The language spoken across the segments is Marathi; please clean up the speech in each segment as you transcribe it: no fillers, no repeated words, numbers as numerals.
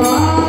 Wow.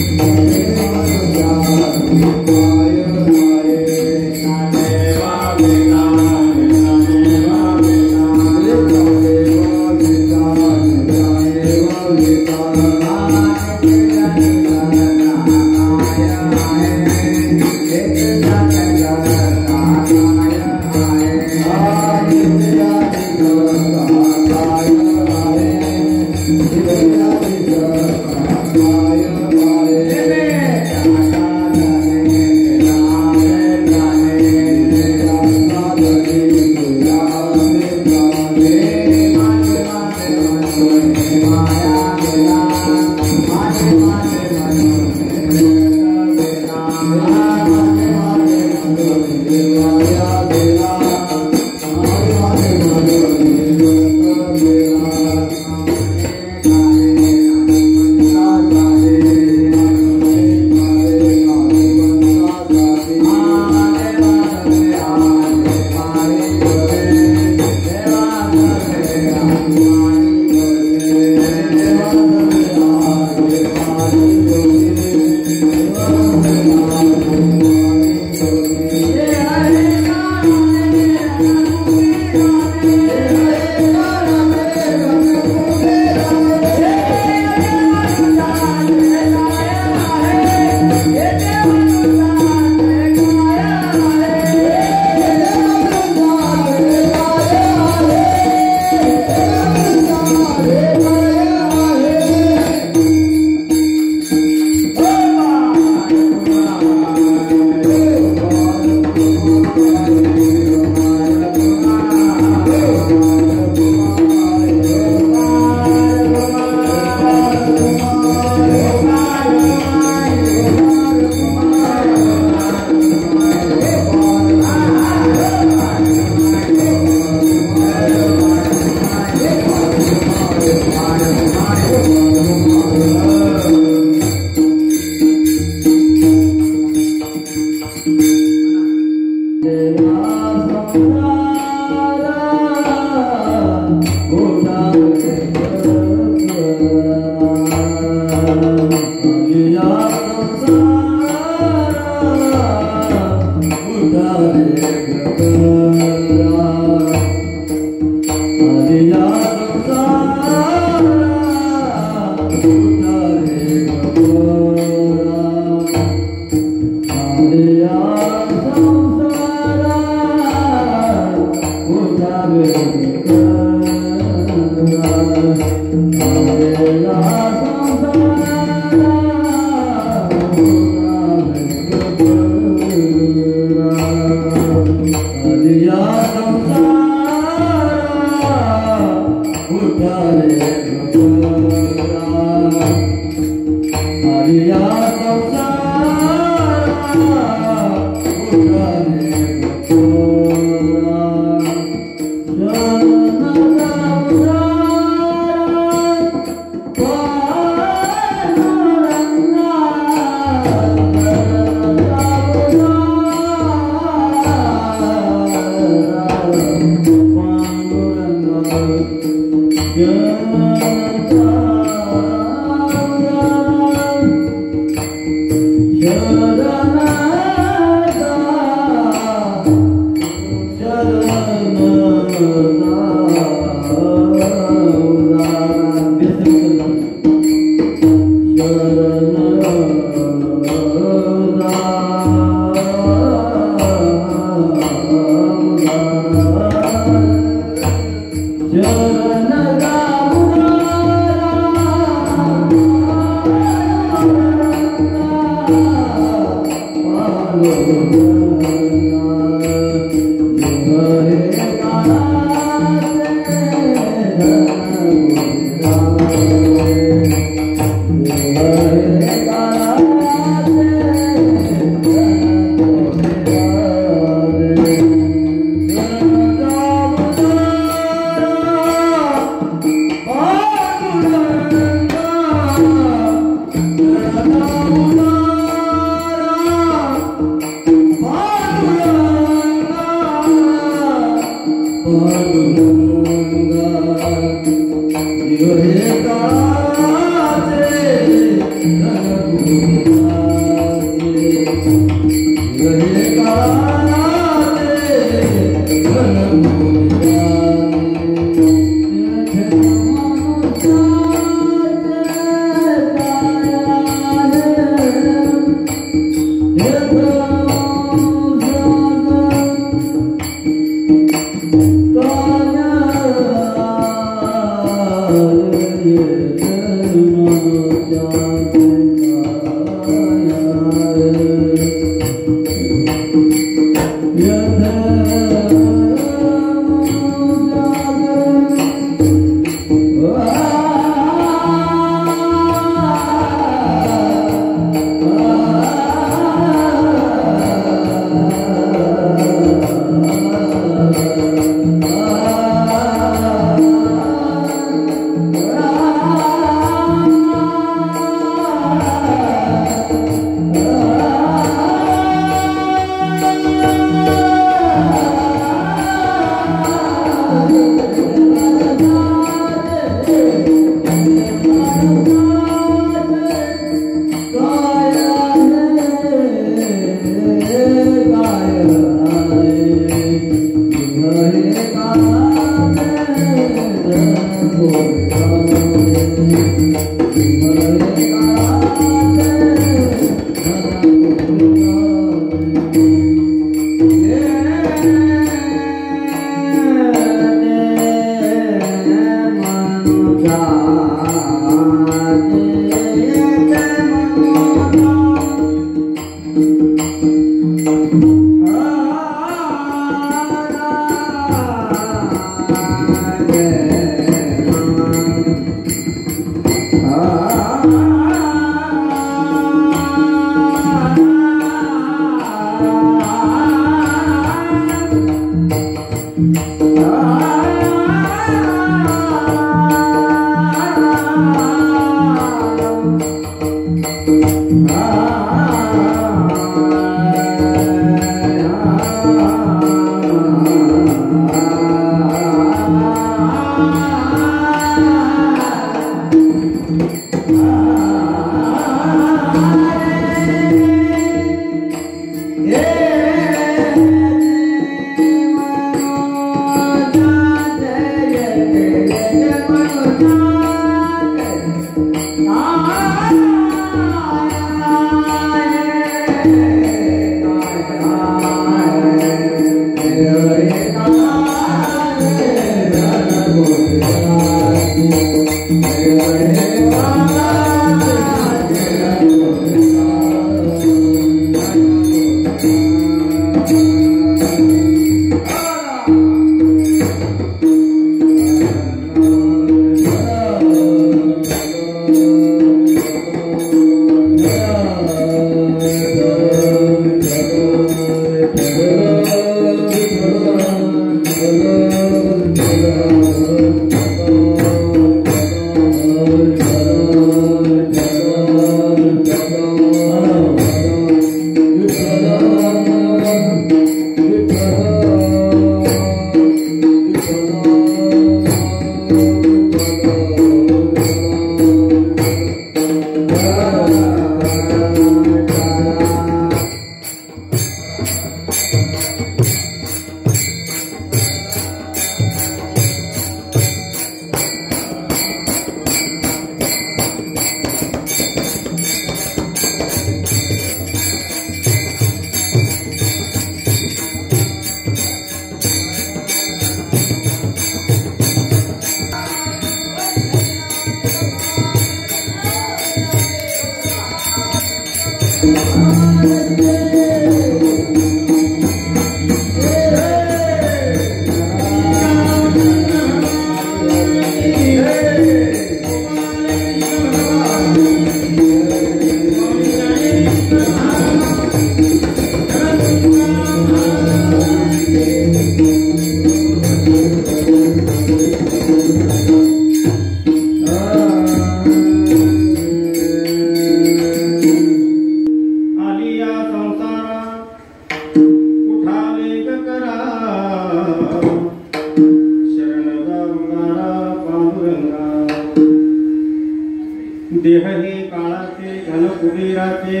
देह हे काळाचे घन कुबेराचे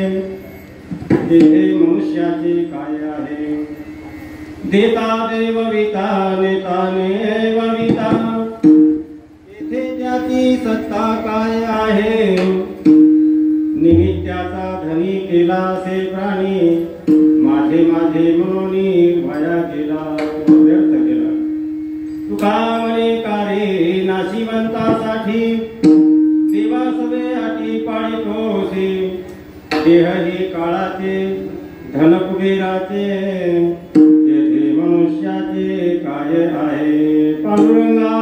देहे मनुष्याचे काय आहे देता देवविता नेता नेवविता येथे त्याची सत्ता काय आहे निमित्याचा धनी केला से प्राणी माझे माझे म्हणून वाया गेला व्यर्थ केला तुका म्हणे कारे नाशिवंतासाठी देवा सवे आटी पाळितोसे देह हे काळाचे धन कुबेराचे येथे मनुष्याचे काय आहे पांडुरंगा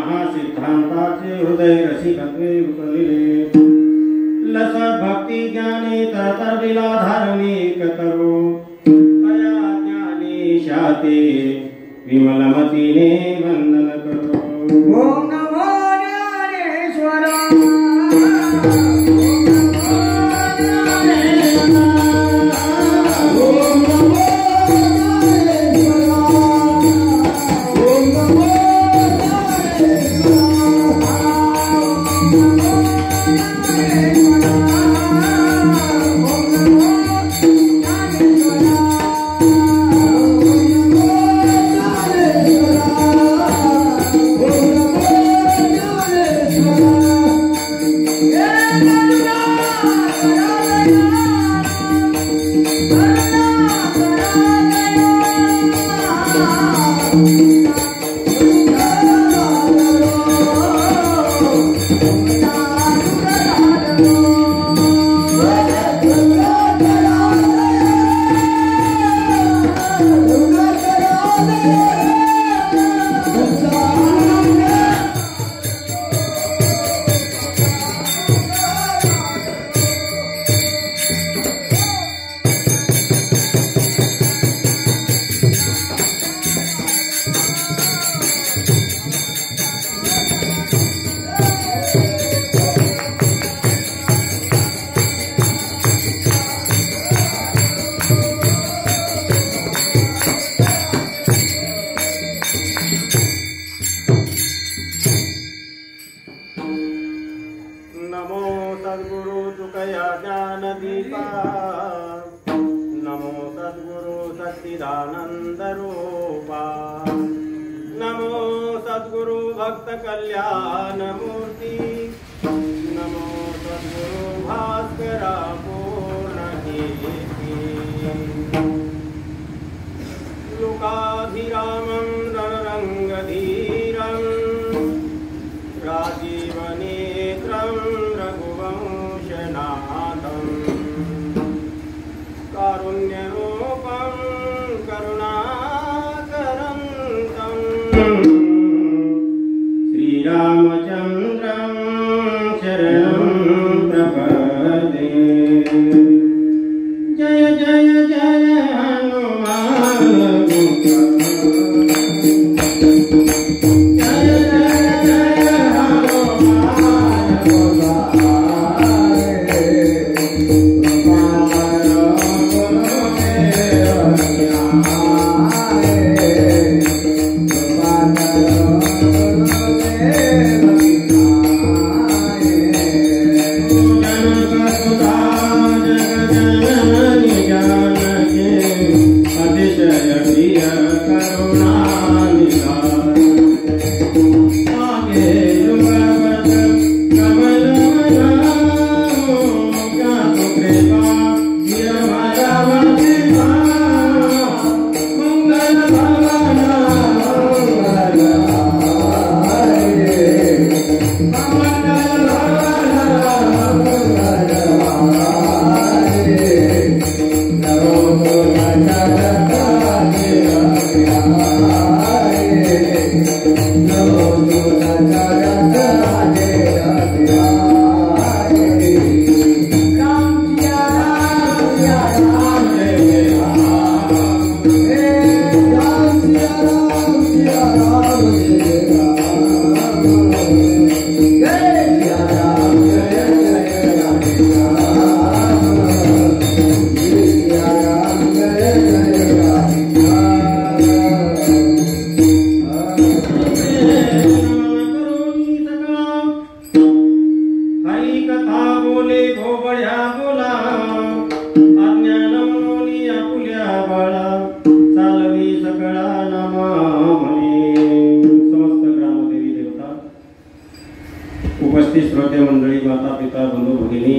महासिद्धांताचे हृदय रसिकत्वे उकलिले लस भक्ती ज्ञानी तरतरविला धार्मिक तरो तया ज्ञानी शाते विमलमतीने वंदन करो ओम नमो ज्ञानेश्वराय जय जय हनुमान माता पिता बंधू भगिनी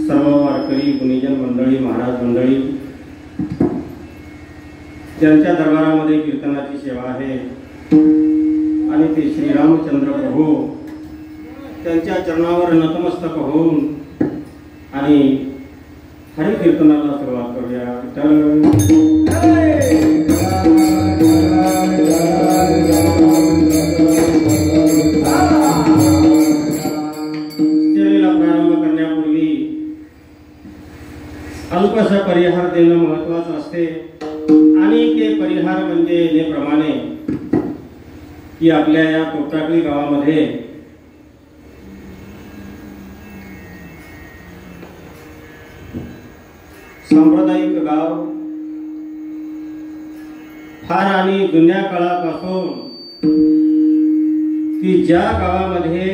सर्व वारकरी गुणीजन मंडळी महाराज मंडळी ज्यांच्या दरबारामध्ये कीर्तनाची सेवा आहे आणि ते श्रीरामचंद्र प्रभू त्यांच्या चरणावर नतमस्तक होऊन आणि हरि कीर्तनाला सुरुवात करूया. सेवेला प्रारंभ करण्यापूर्वी अल्पसा परिहार देणं महत्वाचं असते आणि ते परिहार म्हणजे नेप्रमाणे की आपल्या या कोटाकळी गावामध्ये सांप्रदायिक गाव फार आणि जुन्या काळापासून की ज्या गावामध्ये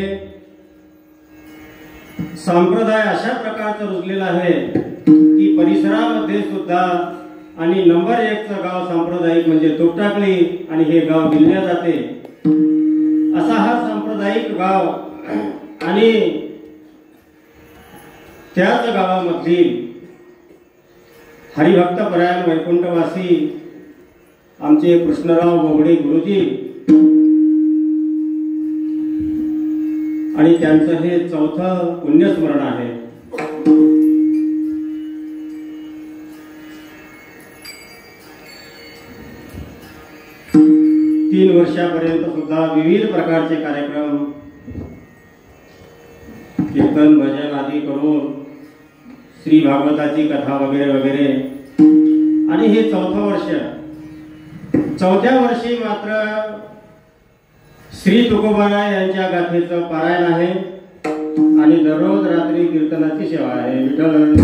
संप्रदाय अशा प्रकारचा रुजलेला आहे की परिसरामध्ये सुद्धा आणि नंबर 1चं गाव सांप्रदायिक म्हणजे तोटाकळी आणि हे गाव गिनले जाते. असा हा सांप्रदायिक गाव आणि त्याच गावामधील हरिभक्तपरायण वैकुंठवासी आमचे कृष्णराव बोबडे गुरुजी आणि त्यांचं हे 4थं पुण्यस्मरण आहे. तीन वर्षापर्यंत सुद्धा विविध प्रकारचे कार्यक्रम कीर्तन भजन आदी करून श्री भागवताची कथा वगैरे वगैरे आणि हे 4थं वर्ष. 4थ्या वर्षी मात्र श्री तुकोबाराय यांच्या गाथेचं पारायण आहे आणि दररोज रात्री कीर्तनाची सेवा आहे. विठ्ठल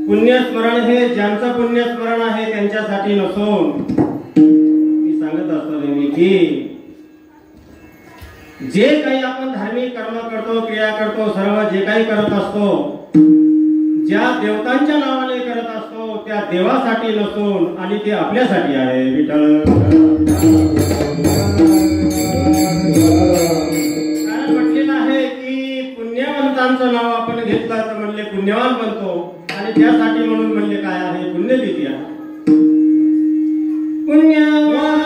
पुण्यस्मरण हे ज्यांचं पुण्यस्मरण आहे त्यांच्यासाठी नसून मी सांगत असतो नेहमी की जे काही आपण धार्मिक कर्म करतो क्रिया करतो सर्व जे काही करत असतो ज्या देवतांच्या नावाने करत असतो त्या देवासाठी नसून आणि ते आपल्यासाठी आहे. विठ्ठल कारण म्हटलेलं आहे की पुण्यवंतांचं नाव आपण घेतलं तर म्हणले पुण्यवान बनतो आणि त्यासाठी म्हणून म्हणले काय आहे पुण्यतिथी आहे. पुण्यवान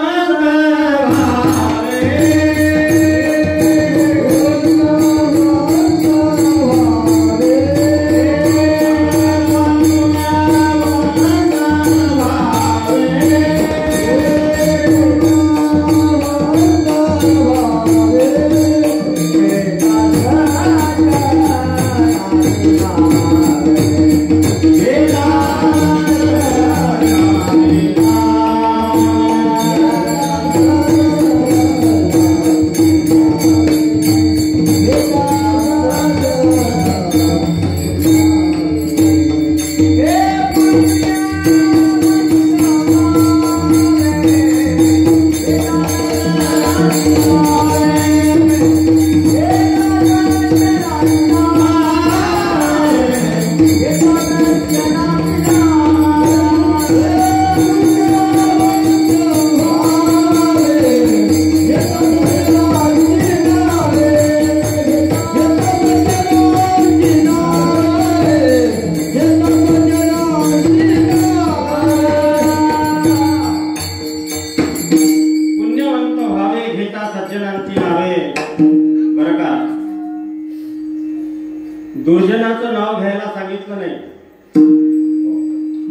दुर्जनाचं नाव घ्यायला सांगितलं नाही.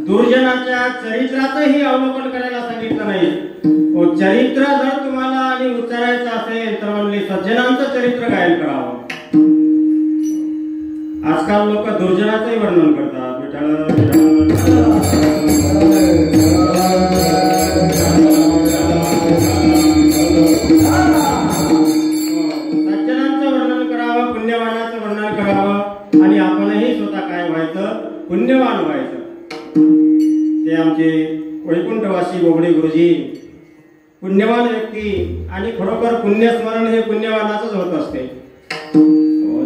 दुर्जनाच्या चरित्राचंही अवलोकन करायला सांगितलं नाही. चरित्र जर तुम्हाला आणि उच्चारायचं असेल तर म्हणले सज्जनांचं चरित्र गायन करावं. आजकाल लोक दुर्जनाचंही वर्णन करतात. सज्जनांचं वर्णन करावं पुण्यवानाचं वर्णन करावं आणि आपणही स्वतः काय व्हायचं पुण्यवान व्हायचं. ते आमचे वैकुंठवासी बोबडे गुरुजी पुण्यवान व्यक्ती आणि खरोखर पुण्यस्मरण हे पुण्यवानाचंच होत असते.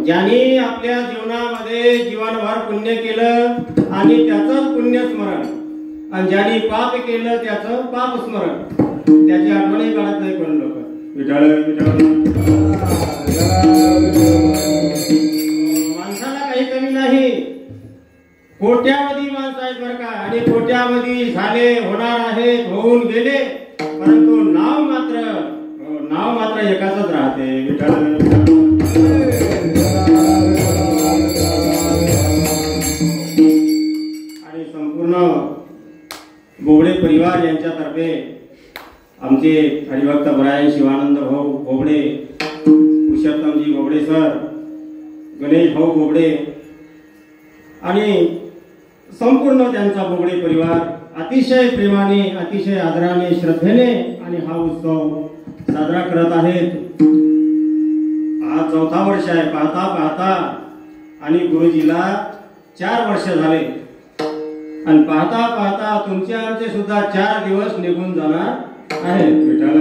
ज्यांनी आपल्या जीवनामध्ये जीवनभर पुण्य केलं आणि त्याचं पुण्य स्मरण, आणि ज्यांनी पाप केलं त्याचं पाप स्मरण, त्याची आठवणही काढत नाही कोण लोक. विठ्ठल विठ्ठल. माणसाला काही कमी नाही, कोट्यावधी माणसं आहेत बरं का, आणि कोट्यावधी झाले, होणार आहेत, होऊन गेले, परंतु नाव मात्र एकाच राहते. विठ्ठल. आणि संपूर्ण बोबडे परिवार यांच्यातर्फे आमचे हरिभक्त परायण शिवानंद भाऊ बोबडे, पुरुषोत्तमजी बोबडे सर, गणेश भाऊ बोबडे आणि संपूर्ण त्यांचा बोबडे परिवार अतिशय प्रेमाने, अतिशय आदराने, श्रद्धेने आणि हा उत्सव साजरा करत आहेत. आज 4था वर्ष आहे. पाहता पाहता आणि गुरुजीला 4 वर्ष झाले, आणि पाहता पाहता तुमचे आमचे सुद्धा 4 दिवस निघून जाणार आहेत. विठ्ठल.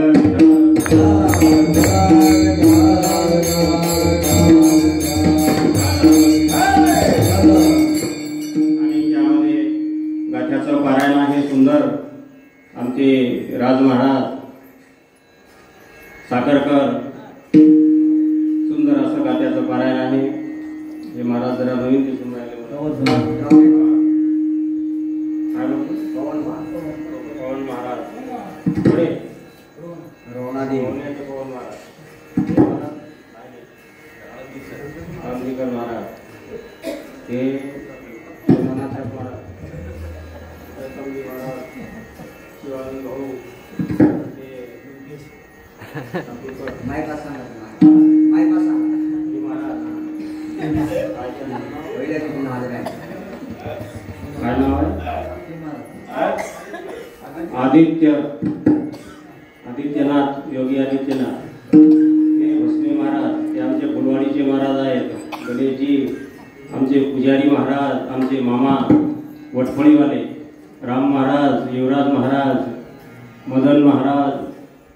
आणि त्यामध्ये गाथ्याचं पारायण आहे सुंदर. आमचे राज महाराज साखरकर, सुंदर असं गाथ्याचं पारायण आहे. हे महाराज जरा नवीन दिसून राहिले. पवन महाराज पुढे पवन महाराज, महाराज हे नानासाहेब महाराज, शिवानंद भाऊ, काय नाव आहे? आदित्यनाथ, योगी आदित्यनाथ. हे भस्मे महाराज, ते आमचे फुलवाडीचे महाराज आहेत. गणेशजी आमचे पुजारी महाराज, आमचे मामा वटफळीवाले, राम महाराज, युवराज महाराज, मदन महाराज,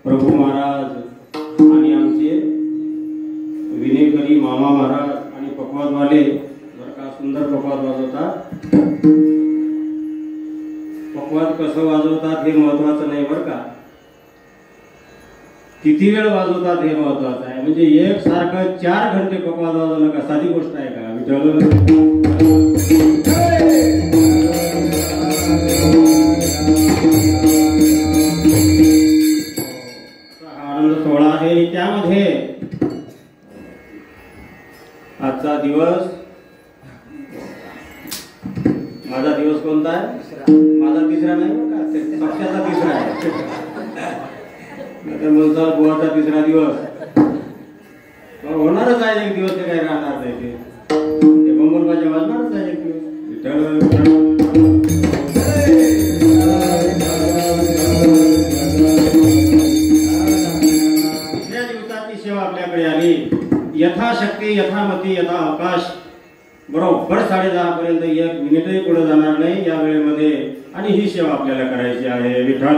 प्रभू महाराज आणि आमचे विनेकरी मामा महाराज आणि पकवादवाले. बरं का, सुंदर पकवाद वाजवतात. पकवाद कसं वाजवतात हे महत्वाचं नाही बरं का, किती वेळ वाजवतात हे महत्वाचं आहे. म्हणजे एक सारखं 4 घंटे पकवाद वाजवणं का साधी गोष्ट आहे का? विठ्ठल. आनंद सोहळा आहे. त्यामध्ये आजचा दिवस, माझा दिवस कोणता आहे? माझा तिसरा नाही बघा, पक्षाचा तिसरा आहे. म्हणता बुवाचा तिसरा दिवस होणारच आहे. एक दिवस ते काही राहणार नाही. ते बंबलबाजा वाजणारच आहे एक दिवस. तिसऱ्या दिवसाची सेवा आपल्याकडे आली. यथाशक्ती, यथामती, यथा अवकाश, बरोबर 10:30 पर्यंत 1 मिनिटही पुढे जाणार नाही या वेळेमध्ये, आणि ही सेवा आपल्याला करायची आहे. विठ्ठल.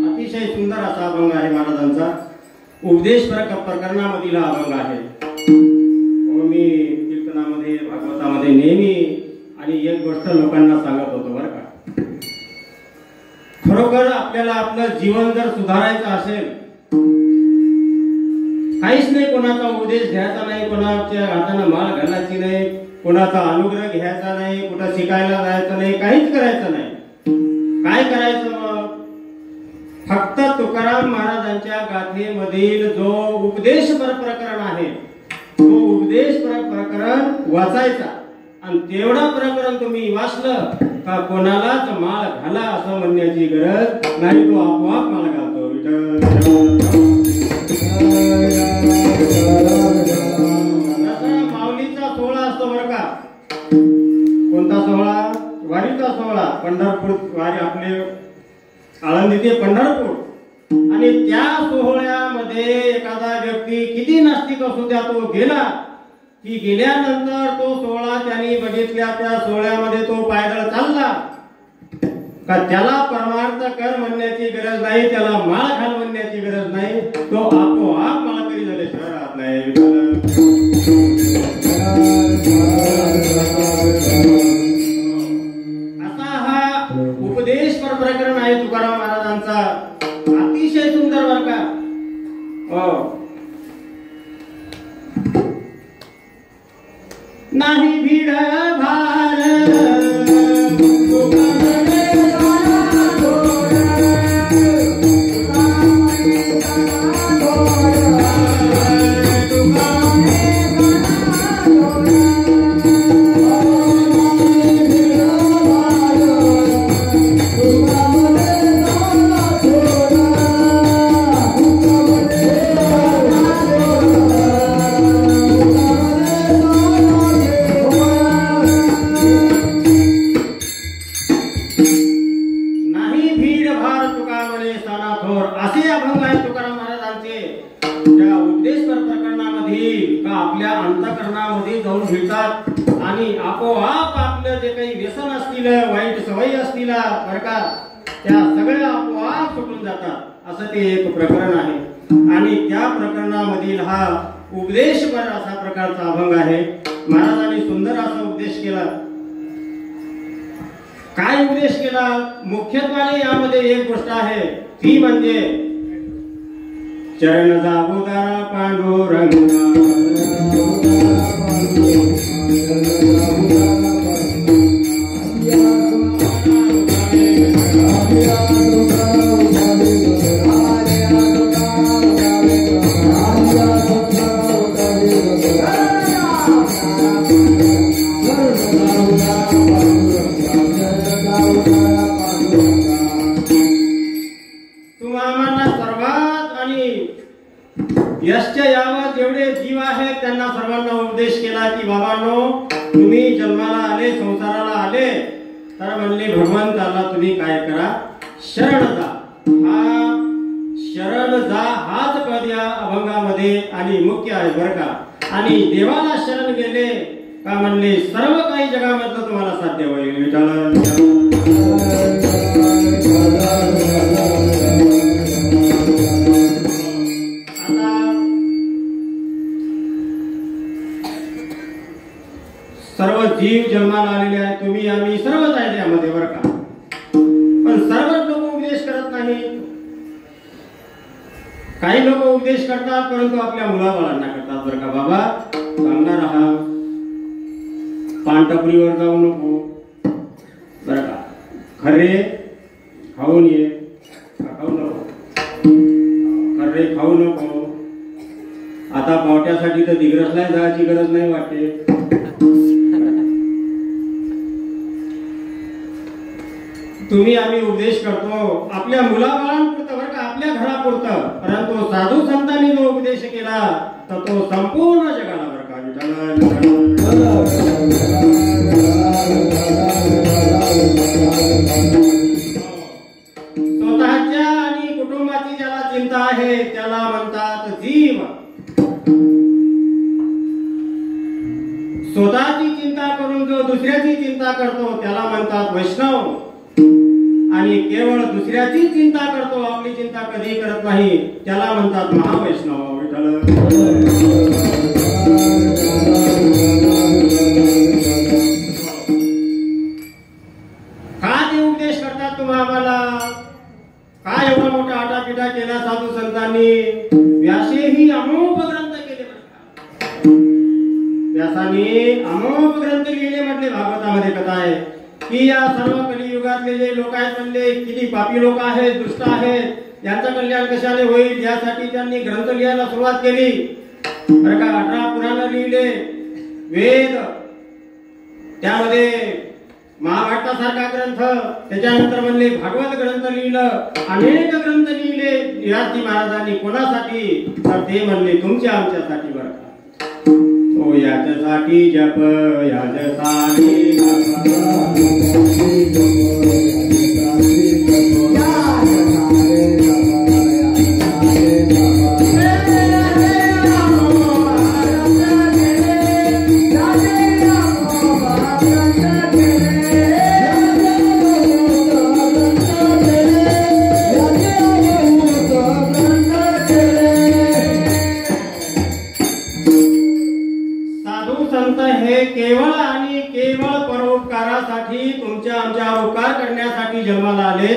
अतिशय सुंदर असा अभंग आहे महाराजांचा. उपदेश प्रकरणामधील हा अभंग आहे. मी कीर्तनामध्ये, भागवतामध्ये नेहमी आणि एक गोष्ट लोकांना सांगत होतो बरं का, खरोखर आपल्याला आपलं जीवन जर सुधारायचं असेल, काहीच नाही, कोणाचा उपदेश घ्यायचा नाही, कोणाच्या हाताने माळ घालायची नाही, कोणाचा अनुग्रह घ्यायचा नाही, कुठं शिकायला जायचं नाही, काहीच करायचं नाही. काय करायचं मग? फक्त तुकाराम महाराजांच्या गाथेमधील जो उपदेश प्रकरण आहे, तो उपदेश प्रकरण वाचायचा, आणि तेवढा प्रकरण तुम्ही वाचलं का कोणालाच माळ घाला असं म्हणण्याची गरज नाही, तो आपोआप माळ घालतो. माऊलीचा सोहळा असतो बरं का. कोणता सोहळा? वारीचा सोहळा. पंढरपूर वारी, आपले आळंदी ते पंढरपूर. आणि त्या सोहळ्यामध्ये एखादा व्यक्ती किती नास्तिक असू द्या, तो गेला की गेल्यानंतर तो सोहळा त्यांनी बघितल्या, त्या सोहळ्यामध्ये तो पायदळ चालला, का त्याला परमार्थ कर म्हणण्याची गरज नाही, त्याला माळ घाल म्हणण्याची गरज नाही, तो आपोआप माळकरी झाल्याशिवाय राहत नाही. असा हा उपदेश पर प्रकरण आहे तुकाराम महाराजांचा. अतिशय सुंदर बर का. नाही भीड भार अंतःकरणामध्ये जाऊन भेटतात आणि आपोआप आपलं जे काही व्यसन असतील, वाईट सवयी असतील बरं का, त्या सगळ्या आपोआप सुटून जातात. असं ते एक प्रकरण आहे. आणि त्या प्रकरणामधील हा उपदेशपर असा प्रकारचा अभंग आहे. महाराजांनी सुंदर असा उपदेश केला. काय उपदेश केला? मुख्यत्वाने यामध्ये एक गोष्ट आहे, ती म्हणजे चरण दामोदर पांडुरंगा यशच्या यावं जेवढे जीव आहेत त्यांना सर्वांना उपदेश केला की बाबांनो, तुम्ही जन्माला आले, संसाराला आले, तर म्हणले भगवंताला तुम्ही काय करा, शरण जा. हा शरण जा हाच पद या अभंगामध्ये आणि मुख्य आहे बरं का. आणि देवाला शरण गेले का म्हणले सर्व काही जगामधलं तुम्हाला साध्य होईल. सर्व जीव जन्माला आलेले आहेत, तुम्ही आम्ही सर्वच आहे त्यामध्ये बरं का. पण सर्वच लोक उपदेश करत नाही. काही लोक उपदेश करतात परंतु आपल्या मुलाबाळांना करतात बरं का. बाबा चांगला राहा, पानटपरीवर जाऊ नको बरं का, खरे खाऊन ये, खाऊ नको, खरे खाऊ नको. आता पावट्यासाठी तर दिग्रसला जायची गरज नाही वाटते. तुम्ही आम्ही उपदेश करतो आपल्या मुलाबाळांपुरतं बरं का, आपल्या घरापुरतं, परंतु साधू संतांनी जो उपदेश केला तर तो संपूर्ण जगाला बरं का. स्वतःच्या आणि कुटुंबाची ज्याला चिंता आहे त्याला म्हणतात जीव. स्वतःची चिंता करून जो दुसऱ्याची चिंता करतो त्याला म्हणतात वैष्णव. आणि केवळ दुसऱ्याची चिंता करतो, आपली चिंता कधी करत नाही, त्याला म्हणतात महावैष्णव. विठ्ठल काय ते उपदेश करतात तुम्हा आम्हाला? काय एवढा मोठा आटापिटा केला साधू संतांनी? व्यासेही अमोघ ग्रंथ केले. व्यासाने अमोघ ग्रंथ लिहिले म्हटले. भागवतामध्ये कथा आहे की या सर्व कलियुगातले जे लोक आहेत म्हणले किती पापी लोक आहेत, दुष्ट आहेत, यांचं कल्याण कशाने होईल यासाठी त्यांनी ग्रंथ लिहायला सुरुवात केली बरं का. 18 पुराण लिहिले, वेद, त्यामध्ये महाभारतासारखा ग्रंथ, त्याच्यानंतर म्हणले भागवत ग्रंथ लिहिलं, अनेक ग्रंथ लिहिले व्यासजी महाराजांनी. कोणासाठी? तर ते म्हणले तुमच्या आमच्यासाठी बरं का. ओ याच्यासाठी जप, याच्यासाठी तुमच्या आमच्यावर उपकार करण्यासाठी जन्माला आले.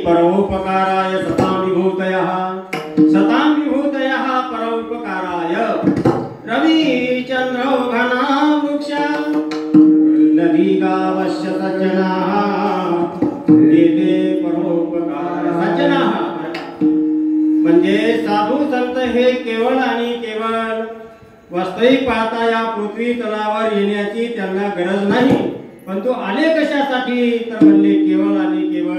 परोपकाराय सतां विभूतयः परोपकाराय रविचंद्रो घना वृक्ष नदी गावश्य सज्जनाः देते परोपकार. सज्जनाः म्हणजे साधू संत हे केवळ आणि केवळ वास्तविक पाहता या पृथ्वी तलावर येण्याची त्यांना गरज नाही, परंतु आले कशासाठी तर म्हणले केवळ आणि केवळ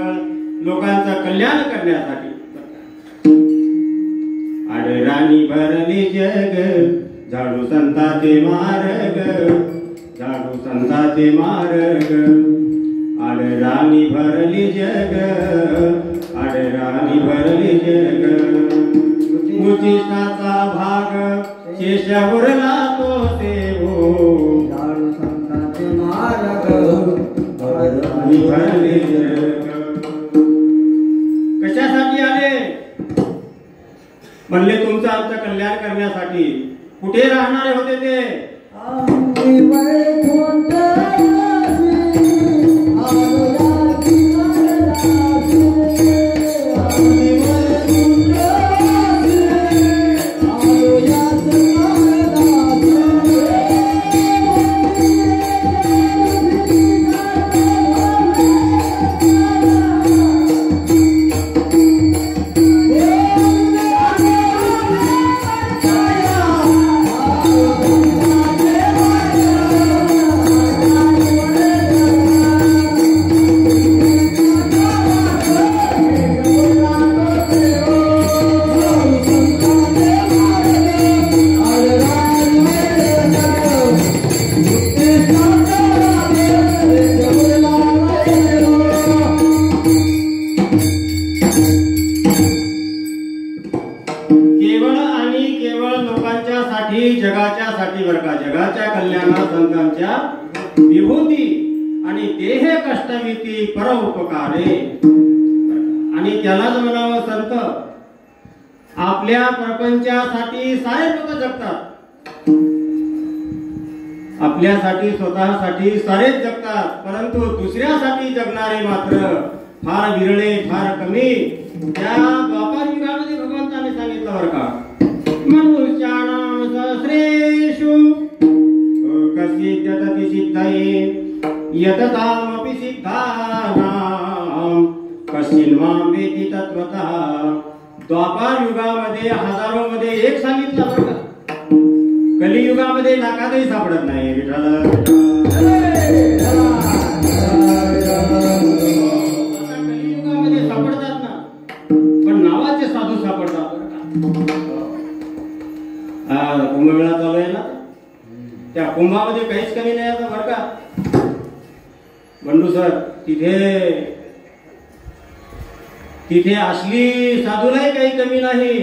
लोकांचं कल्याण करण्यासाठी. आडराणी भरली जग झाडू संताचे मार्ग, झाडू संताचे मार्ग. आडराणी भरली जग, आडराणी भरली जग. उचिष्टाचा भाग शेष उरला तो देवो, झाडू संताचे मार्ग, आडराणी भरली जग. कशासाठी आले म्हणले तुमचं आमचं कल्याण करण्यासाठी. कुठे राहणारे होते ते? जगाच्यासाठी बरं का, जगाच्या कल्याणा संतांच्या विभूती आणि देह कष्टविती परोपकारे. आणि त्यालाच म्हणावं संत. आपल्या प्रपंचासाठी सारे लोक जगतात, आपल्यासाठी स्वतःसाठी सारेच जगतात, परंतु दुसऱ्यासाठी जगणारे मात्र फार विरळे, फार कमी. त्या द्वापार युगामध्ये भगवंताने सांगितलं बरं का, मनुष्याणां सहस्रेषु कश्चिदति सिद्धये यततामपि सिद्धानां कश्चिन्मां वेति तत्त्वतः. द्वापार युगामध्ये हजारोमध्ये एक सांगितलं बरं का. कलियुगामध्ये लाखातही सापडत नाही. कलियुगामध्ये सापडतात ना, पण नावाचे साधू सापडतात बरं का. कुंभमेळा चालू आहे ना, त्या कुंभामध्ये काहीच कमी नाही आता बरं का. बंडू सर, तिथे असली साधूलाही काही कमी नाही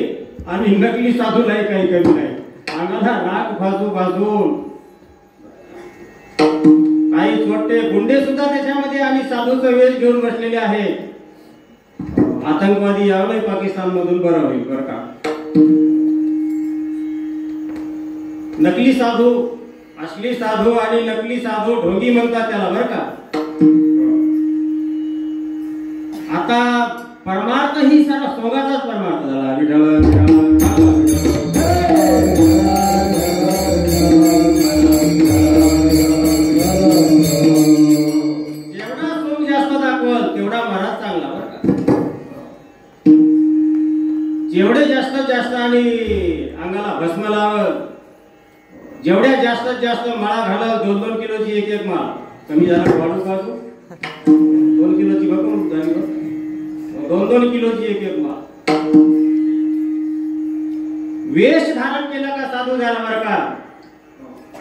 आणि नकली साधूलाही काही कमी नाही. अंगाला राख भाजून काही छोटे गुंडे सुद्धा त्याच्यामध्ये आणि साधूचा वेश घेऊन बसलेले आहेत. आतंकवादी यावं पाकिस्तान मधून बरं होईल बरं का. नकली साधू, असली साधू आणि नकली साधू ढोंगी म्हणतात त्याला बरं का. आता परमार्थ ही सारा सोगाचाच परमार्थ झाला. जेवढा सोंग जास्त दाखवल तेवढा महाराज चांगला बरं का. जेवढे जास्तीत जास्त आणि अंगाला भस्म लावल, जेवढ्या जास्तीत जास्त माळा घालल, 2-2 किलोची एक माळ, कमी झाला वाढू बाजू 2 किलोची बघून झाली, 2-2 किलोची एक माळ. वेश धारण केला का साधू झाला बरं का.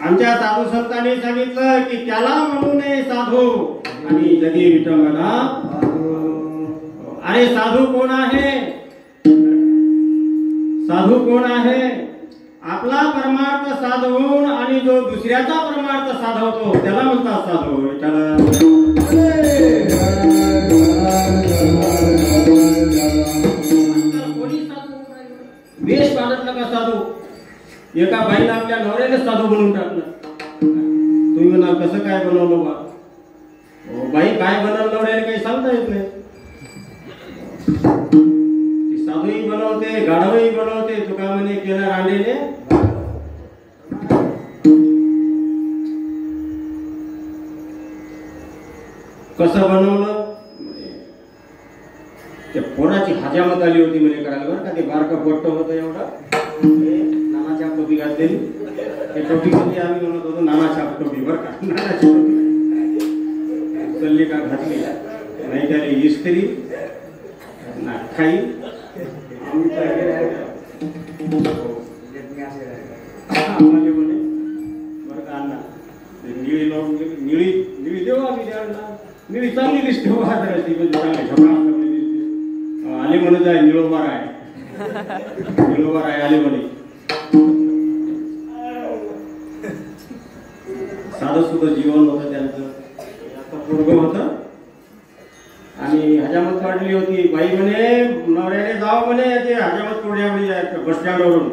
आमच्या साधू संतांनी सांगितलं की त्याला म्हणू नये साधू आणि जगी विटंबना. अरे साधू कोण आहे? साधू कोण आहे? आपला परमार्थ साधवून आणि जो दुसऱ्याचा परमार्थ साधवतो त्याला म्हणतात साधू. वेश पाडत नका साधू. एका बाईला आपल्या नवऱ्याने साधू बनवून टाकलं. तुम्ही म्हणाल कसं काय बनवलं बा. बाई काय बनवलं नवऱ्याने काही सांगता येत नाही. ती साधूही बनवते, गाढवही बनवते. तुका म्हणे केलं रांडेने कसं बनवलं. त्या पोराची हजामत आली होती म्हणे करायला बरं का. ते बारकं पोट्ट होतं एवढं, नानाच्या टोपी घातलेली. त्या टोपीमध्ये आम्ही म्हणत होतो नानाच्या टोपी बरं का. नानाची टोपी चल्ली का घातली नाही त्याला इस्त्री ना खाई. आम्हाला म्हणे बरं का अण्णा निळी लावून निळी निळी देऊ आम्ही द्यायला. निळी चांगली दिसते हो हाताची म्हणजे चांगली झपाट आले म्हणत आहे. निळोबार आहे, निळोबार आहे आले म्हणे. साधं सुद्धा जीवन होतं त्यांचं. आता पोरगं होतं आणि हजामत काढली होती. बाई म्हणे नवऱ्याने जावं म्हणे ते हजामत कोड्या म्हणजे बस स्टँडवरून.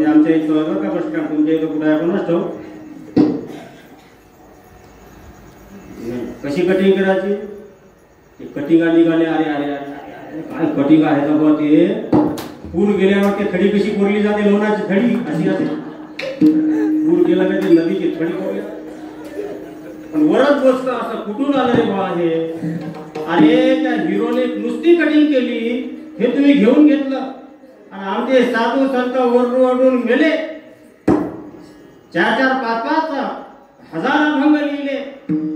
ते आमच्या इथं होतं का बस स्टँड, तुमच्या इथं कुठे आहे कोणाच ठेव. कशी कटिंग करायची ते कटिंगा निघाले. अरे अरे अरे काय कटिंग आहे का बा. ते पूर गेल्यावर ते खडी कशी कोरली जाते, लोणाची खडी अशी असते. पूर गेला का ते नदीची खडी कोरली. पण वरच गोष्ट असं कुठून आलं रे बा हे. अरे त्या हिरोने नुसती कटिंग केली हे तुम्ही घेऊन घेतलं आणि आमचे साधू संत ओरडून मेले. 4-4, 5-5 हजार अभंग लिहिले.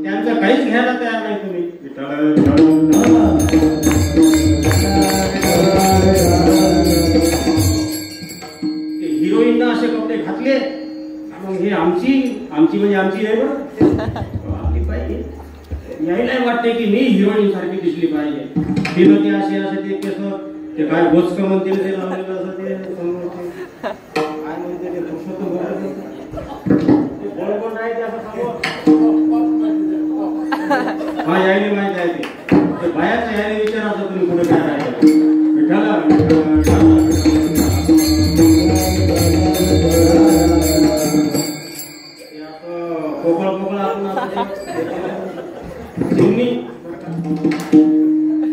त्यांचं काहीच घ्यायला तयार नाही तुम्ही. हिरोईनना असे कपडे घातले. मग हे आमची म्हणजे आमची नाही बरं. आपली पाहिजे यायला वाटते की मी हिरोईन सारखी दिसली पाहिजे. तिनं ते असे ते केस ते काय बोचक म्हणतील ते लावलेलं असं ते काय म्हणते ते बोल राहायचे असं समोर. हा यायला माहिती आहे ते बायाचं यायला विचारायचं तुम्ही कुठे काय राहायचं.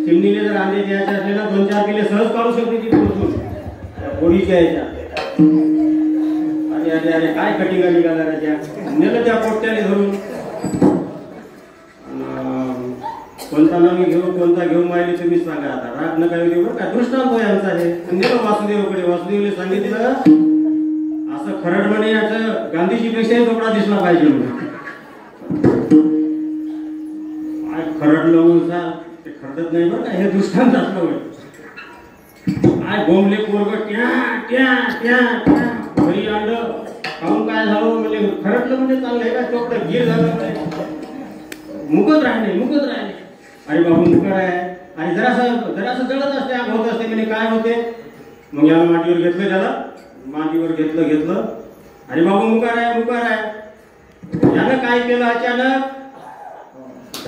चिमणीने जर अंडे द्यायचे असले ना 2-4 किलो सहज काढू शकते ती पोळीच्या याच्या. अरे अरे अरे काय कटिंगा निघाला त्या नेलं त्या पोट्याने धरून. कोणता नवी घेऊ कोणता घेऊ माहिती तुम्हीच सांगा. आता राग नका येऊ बरं का. दृष्टांत होय आमचा हे. नेलं वासुदेवकडे. वासुदेवने सांगितलं असं खरड म्हणे याचं गांधीजीपेक्षाही कपडा दिसला पाहिजे म्हणून. काय खरडलं म्हणून ते खरडत नाही बरं का. हे दृष्टांत असलं होय. काय बोंबले पोरग त्या त्या त्या घरी आणलं खाऊन काय झालं म्हणजे खरडलं म्हणजे चांगलं आहे का. चोपडं गिर झालं मुकत राहिले. अरे बाबू मुकड आहे आणि जरासं जळत असते आग होत असते म्हणजे काय होते. मग याला मांडीवर घेतलं, त्याला मांडीवर घेतलं. अरे बाबू मुकार आहे. यानं काय केलं अचानक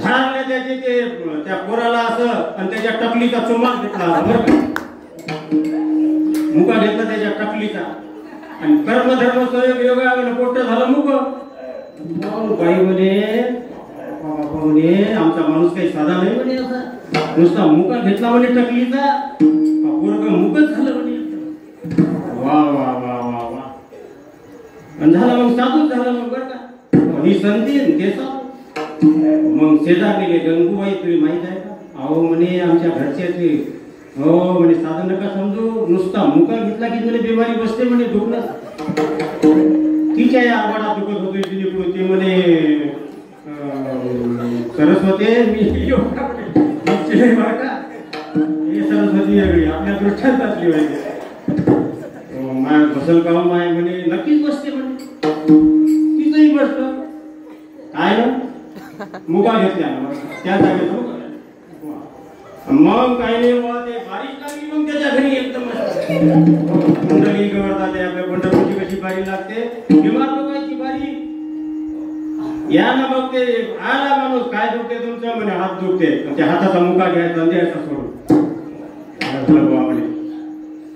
धारले त्याचे ते त्या पोराला असं आणि त्याच्या टकलीचा चुमाक घेतला बरं का, मुका घेतला त्याच्या टकलीचा आणि कर्मधर्म सहयोग योगाने पोट झालं मुक. बाई म्हणे आमचा माणूस काही साधा नाही म्हणे, असा नुसता मुका घेतला म्हणे टकलीचा, पोरग मुकच झालं म्हणे. वा वा वा वा वा. आणि झालं मग साधूच झालं मग बरं का, ही संधी ते साधू. मग शेजारी गेले, गंगूबाई तुला माहित आहे का? अहो म्हणे आमच्या घरचे हो म्हणे साधं नका समजू, नुसता मुका घेतला की म्हणे बिमारी बसते म्हणे, दुखणं तिच्या या आरवाडात दुखत होते तिने ते म्हणे सरस्वती मी बरं का, हे सरस्वती आपल्या दृष्टांतातली पाहिजे. माय बसल का माय म्हणे नक्कीच बसते म्हणे, तिथंही बसत काय ना मुका घेतल्या त्या जागेत मग काही नाही ते बारीक लागली. मग त्याच्या घरी एकदम कुंडली गवळतात ते आपल्या पंढरपूरची कशी बारी लागते, बिमार लोकांची बारी या ना. मग ते आला माणूस काय दुखते तुमचं म्हणे हात दुखते, त्या हाताचा मुका घ्यायचा द्यायचा सोडून.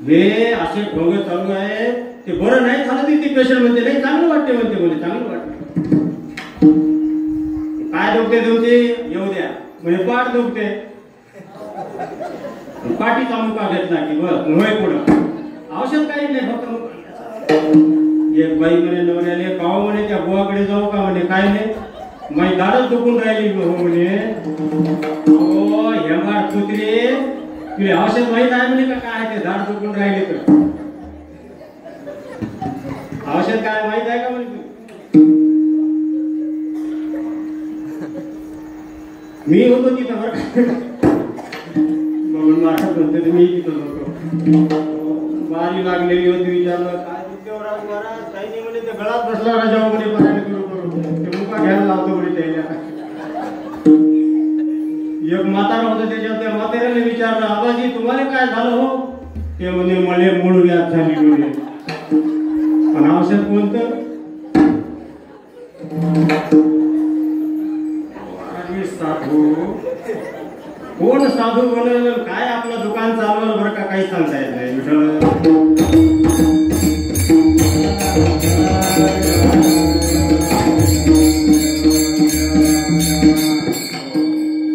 हे असे ढोंगे चालू आहे, ते बरं नाही झालं ते पेशंट म्हणते नाही चांगलं वाटते म्हणते, म्हणे चांगलं वाटते. काय दुखते तुमची येऊ द्या म्हणजे पाठ दुखते, पाठीचा मुका घेतला की बस होय पुढं औषध काही नाही फक्त मुका. एक बाई म्हणे नवऱ्याने काव म्हणे त्या बुवाकडे जाऊ का म्हणे, काय नाही माझी दाढच दुखून राहिली हो म्हणे. हो हेमार कुत्रे तुला औषध माहित आहे म्हणे का काय ते दाढ दुखून राहिले तर औषध काय माहित आहे का म्हणे. मी होतो तिथं बरं बघून मारत होते मी तिथं होतो. बारी लागलेली होती, विचारलं काय दुखते महाराज, काही नाही म्हणे ते गळात बसला राजा म्हणे पारायण करू करू ते मुका घ्यायला लावतो म्हणे त्याला. एक म्हातारा होता त्याच्यात, त्या म्हाताऱ्याने विचारलं आबाजी तुम्हाला काय झालं हो, ते म्हणे मला मूळ व्याध झाली म्हणे. पण औषध कोणतं, साधू कोण साधू बनवलं काय आपलं दुकान चालवलं बरं का काही सांगता येत नाही.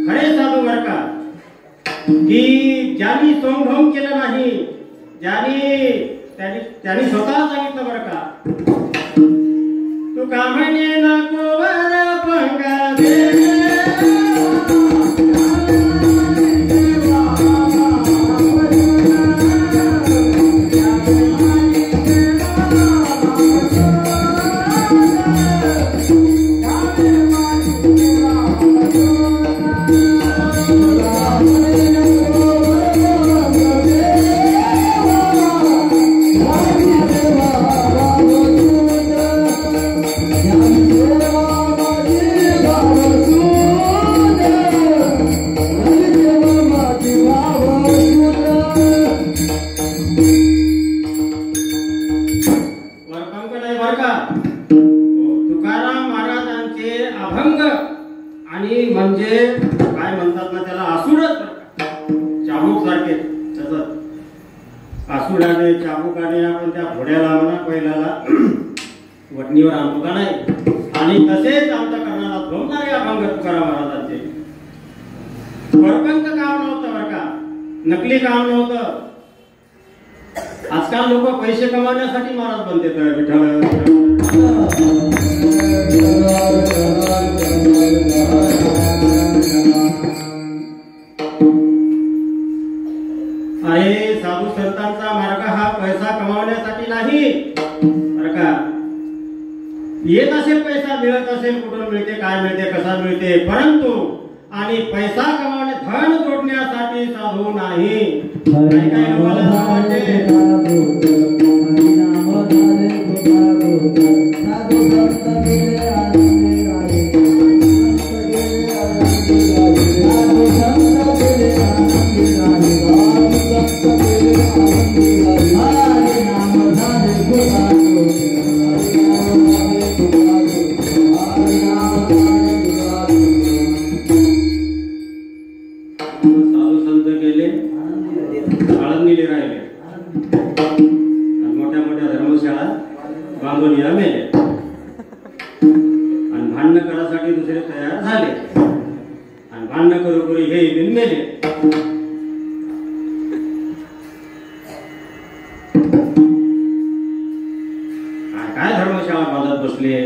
खरे साधू बरं का की ज्यांनी सोंगढोंग केलं नाही, त्यांनी स्वतः सांगितलं बरं का तू का म्हणे नको वर पंगा दे. तुकाराम महाराजांचे अभंग आणि म्हणजे काय म्हणतात ना त्याला आसुडच चाबूक सारखे तसंच आसुडाने चाबुकाने आपण त्या घोड्याला म्हणा पहिल्याला वटणीवर आणतो का नाही, आणि तसेच आमच्या कर्णाला झोमणारे अभंग तुकाराम महाराजांचे. परपंक काम नव्हतं बरं का, नकली काम नव्हतं. आजकाल लोक पैसे कमावण्यासाठी महाराज बनते तर विठ्ठल आहे. साधू संतांचा मार्ग हा पैसा कमावण्यासाठी नाही बरं का. येत असेल पैसा, मिळत असेल कुठून मिळते, काय मिळते, कसा मिळते, परंतु आणि पैसा कमावणे धन जोडण्यासाठी साधू नाही. काही काही लोकांना वाटते दोन्ही मेले आणि भांडण करासाठी दुसरे तयार झाले आणि भांडण करू करू हे बिन मेले. काय धर्मशाळा बांधत बसले,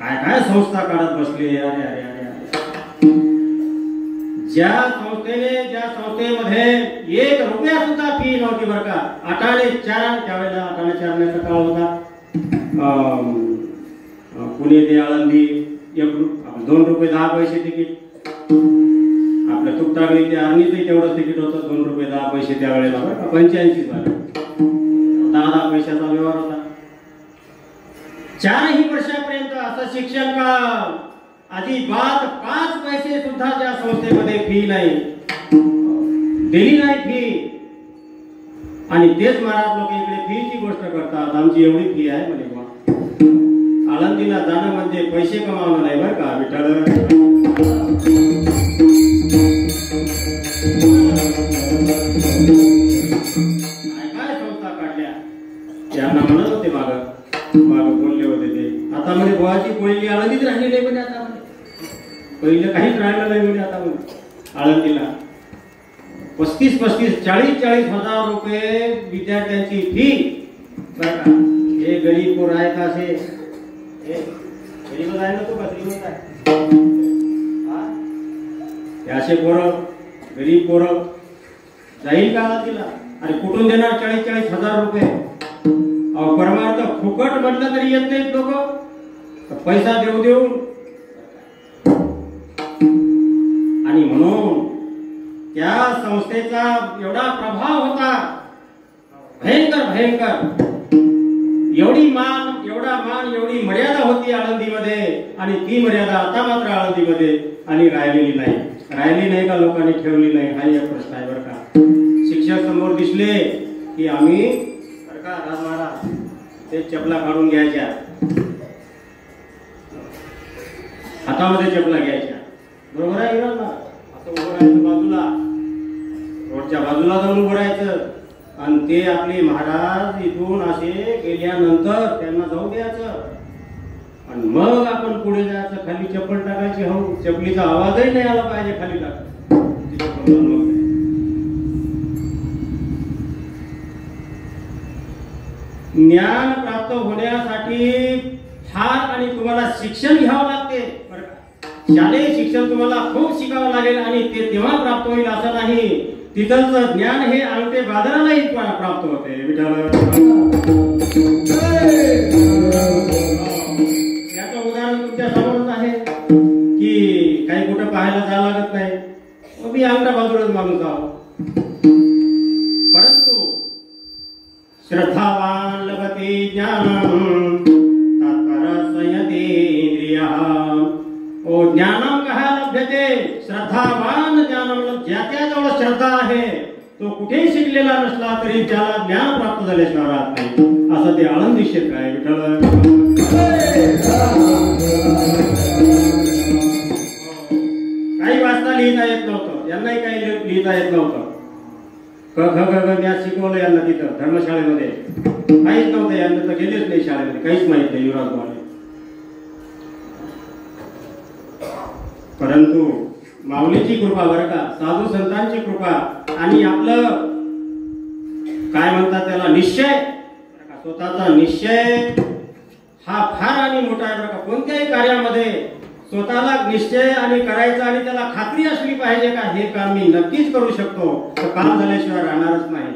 काय संस्था काढत बसले. अरे अरे अरे अरे, ज्या संस्थेमध्ये 1 रुपया सुद्धा फी नव्हती बरं का. 8 आणि 4 त्यावेळेला 8 आणि 4 चा काळ होता. पुणे ते आळंदी 2 रुपये 10 पैसे तिकीट. आपल्या तुकटागली ते आर्मीचं तेवढंच तिकीट होतं, 2 रुपये 10 पैसे त्यावेळेला बरं का. 85 झाले, 10 पैशाचा व्यवहार होता. 4 वर्षापर्यंत असं शिक्षण का अजिबात 5 पैसे सुद्धा त्या संस्थेमध्ये फी नाही, दिली नाही फी. आणि तेच महाराज लोक इकडे फीची गोष्ट करतात. आमची एवढी फी आहे म्हणे बा. आळंदीला जाणं म्हणजे पैसे कमावणं नाही बरं का विठ्ठल. काय संस्था काढल्या त्यांना म्हणत होते माग बोलले होते ते. आता म्हणजे गोवाची पहिली आळंदीत राहिली नाही म्हणजे आता पहिलं काहीच राहिलं नाही म्हणजे आता आळंदीला 35 40 हजार रुपये विद्यार्थ्यांची फी बरं का. हे गरीब पोर आहे का असे गरीबच आहे ना, तो का श्रीमंत आहे? असे पोरं गरीब पोरं जाईल का तिला? अरे कुठून देणार 40 हजार रुपये? परमार्थ फुकट म्हटलं तरी येत नाहीत लोक, पैसा देऊ. आणि म्हणून त्या संस्थेचा एवढा प्रभाव होता, भयंकर. एवढा मान एवढी मर्यादा होती आळंदीमध्ये. आणि ती मर्यादा आता मात्र आळंदीमध्ये आणि राहिलेली नाही का लोकांनी ठेवली नाही? हा एक प्रश्न आहे बरं का. शिक्षक समोर दिसले की आम्ही बरं का राजमारा ते चपला काढून घ्यायच्या, हातामध्ये चपला घ्यायच्या. बरोबर आहे ना? असं उभं राहायचं बाजूला, रोडच्या बाजूला जाऊन उभं राहायचं. आणि ते आपले महाराज इथून असे गेल्यानंतर त्यांना जाऊ द्यायचं आणि मग आपण पुढे जायचं. खाली चप्पल टाकायची, हो चपलीचा आवाजही नाही आला पाहिजे खाली टाक. ज्ञान प्राप्त होण्यासाठी फार आणि तुम्हाला शिक्षण घ्यावं लागते बरं का. शालेय शिक्षण तुम्हाला खूप शिकावं लागेल आणि ते तेव्हा प्राप्त होईल असं नाही. तिथलचं ज्ञान हे अंगठे बाजारालाही प्राप्त होते. याचं उदाहरण तुमच्या समोरच आहे की काही कुठं पाहायला जावं लागत नाही. मी अंगठा बाजूलाच माणूस आहोत. परंतु श्रद्धावान लभते ज्ञानम तत्परसंयतेन्द्रियः. ओ ज्ञानम कहा लभ्यते? श्रद्धावान ज्ञानम. ज्याच्याजवळ श्रद्धा आहे तो कुठेही शिकलेला नसला तरी त्याला ज्ञान प्राप्त झाल्याशिवाय राहत नाही. असं ते आळंदी क्षेत्र आहे विठ्ठल. काही वाचता लिहिता येत नव्हतं, यांनाही काही लिहिता येत नव्हतं. ख ज्ञान शिकवलं यांना तिथं धर्मशाळेमध्ये. काहीच नव्हतं, यांना तर गेलेच नाही शाळेमध्ये, काहीच माहित नाही युवराज भावाने. परंतु माऊलीची कृपा बरं का, साधू संतांची कृपा आणि आपलं काय म्हणतात त्याला निश्चय, स्वतःचा निश्चय हा फार आणि मोठा आहे बरं का. कोणत्याही कार्यामध्ये स्वतःला निश्चय आणि करायचा आणि त्याला खात्री असली पाहिजे का हे काम मी नक्कीच करू शकतो, तर काम झाल्याशिवाय राहणारच नाही.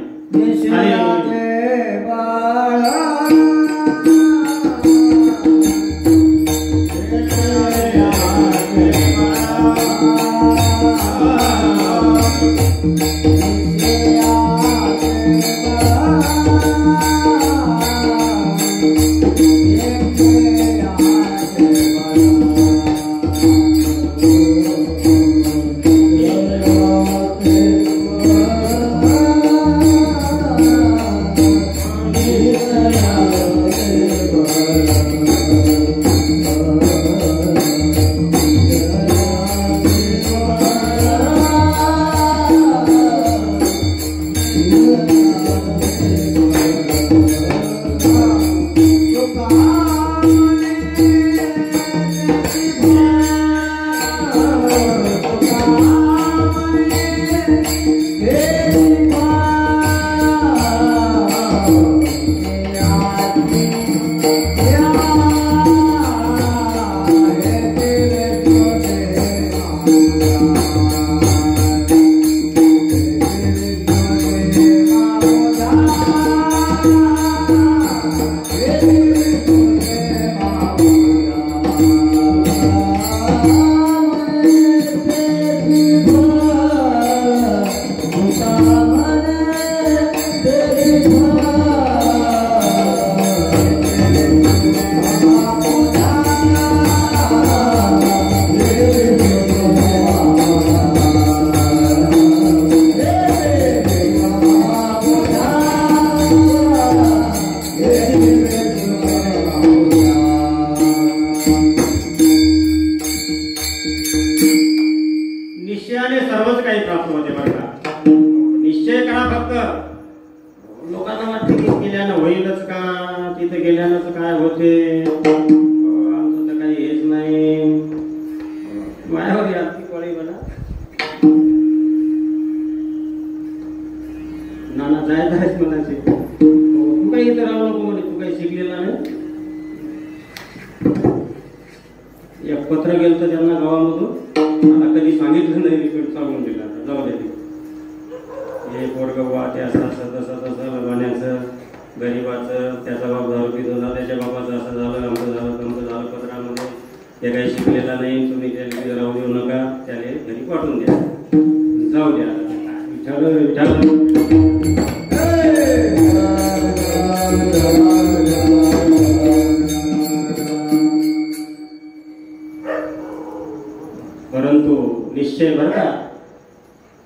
का तिथे गेल्यानंच काय होते, आमचं तर काही हेच नाही, मायावर याची कळी बना नाना जायचं आहेस म्हणायचे, तू काही इथं राहू नको म्हणे, तू काही शिकलेला नाही. एक पत्र गेलं तर त्यांना गावामधून, मला कधी सांगितलं नाही, रिपीट सांगून दिला, जाऊ दे हे पोरगवा ते असं असं तसं तसं लबाण्याचं गरीबाचं, त्याचा बाप दारू पित होता, त्याच्या बाबाचं असं झालं, आमचं झालं, तमचं झालं पत्रामध्ये, ते काही शिकलेला नाही, तुम्ही त्याला राहू देऊ नका, त्याला घरी पाठवून द्या, जाऊ द्या. विठ्ठल विठ्ठल परंतु निश्चय बरं का,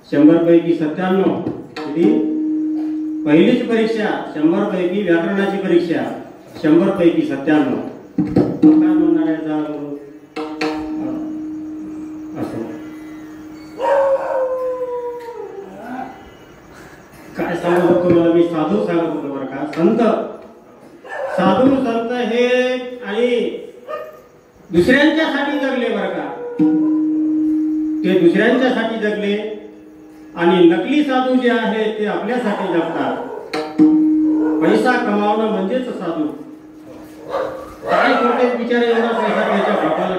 100 पैकी 97 किती, पहिलीच परीक्षा 100 पैकी व्याकरणाची परीक्षा 100 पैकी 97. काय म्हणणार आहे असं काय सांगत होतो मला, मी साधू सांगत होतो बरं का, संत साधू संत हे आणि दुसऱ्यांच्यासाठी जगले बरं का, ते दुसऱ्यांच्यासाठी जगले, आणि नकली साधू जे आहेत ते आपल्यासाठी जगतात. पैसा कमावणं म्हणजेच साधू. काय करते बिचारे एवढा पैसा त्याच्या बापाला,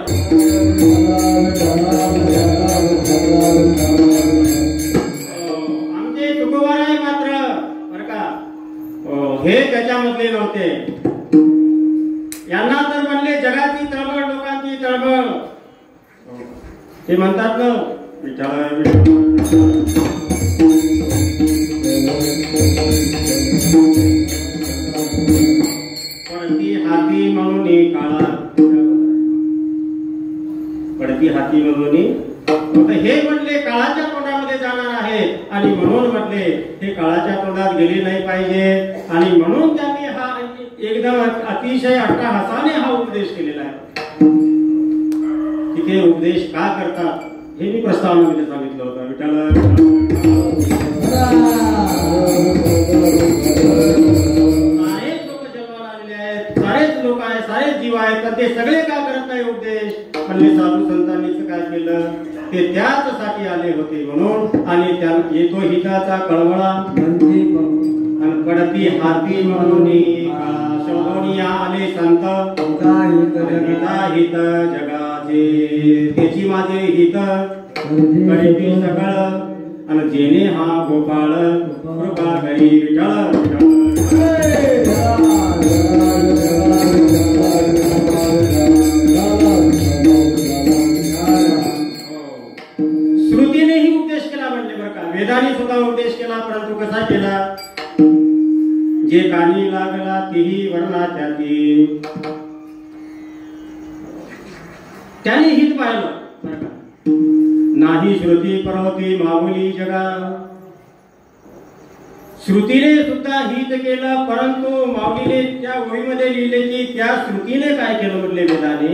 आमचे तुकोबाराय मात्र बरं का हे त्याच्यामधले नव्हते. यांना तर म्हणले जगाची तळमळ, लोकांची तळमळ. ते म्हणतात ना पडती हाती म्हणून काळा, पडती हाती म्हणून हे म्हणले काळाच्या तोंडामध्ये जाणार आहे, आणि म्हणून म्हटले हे काळाच्या तोंडात गेले नाही पाहिजे, आणि म्हणून त्यांनी हा एकदम अतिशय अट्टहासाने हा उपदेश केलेला आहे. तिथे उपदेश का करतात हे मी प्रस्तावनेमध्ये सांगितलं होतं. विठ्ठल सारेच लोक जन्माला आलेले आहेत, सारेच लोक आहेत, सारेच जीव आहेत, तर ते सगळे का करत नाही उपदेश, म्हणले साधू संतांनीच काय केलं, ते त्याच साठी आले होते म्हणून, आणि त्या येतो हिताचा कळवळा आणि पडती हाती म्हणून शोधोनिया आले संत, हिता हित जगाचे त्याची माझे हित करीती सगळ, आणि जेने हा गोपाळ कृपा करी. विठ्ठल श्रुतीनेही उपदेश केला म्हणले बरं का, वेदाने सुद्धा उपदेश केला, परंतु कसा केला, जे कानी लागला तेही वर्णा त्याची, त्याने हित पाहिलं बरं का. नाही श्रुती परवती माऊली जगा, श्रुतीने सुद्धा हित केलं, परंतु माऊलीने त्या ओळीमध्ये लिहिले की त्या श्रुतीने काय केलं म्हटले वेदाने,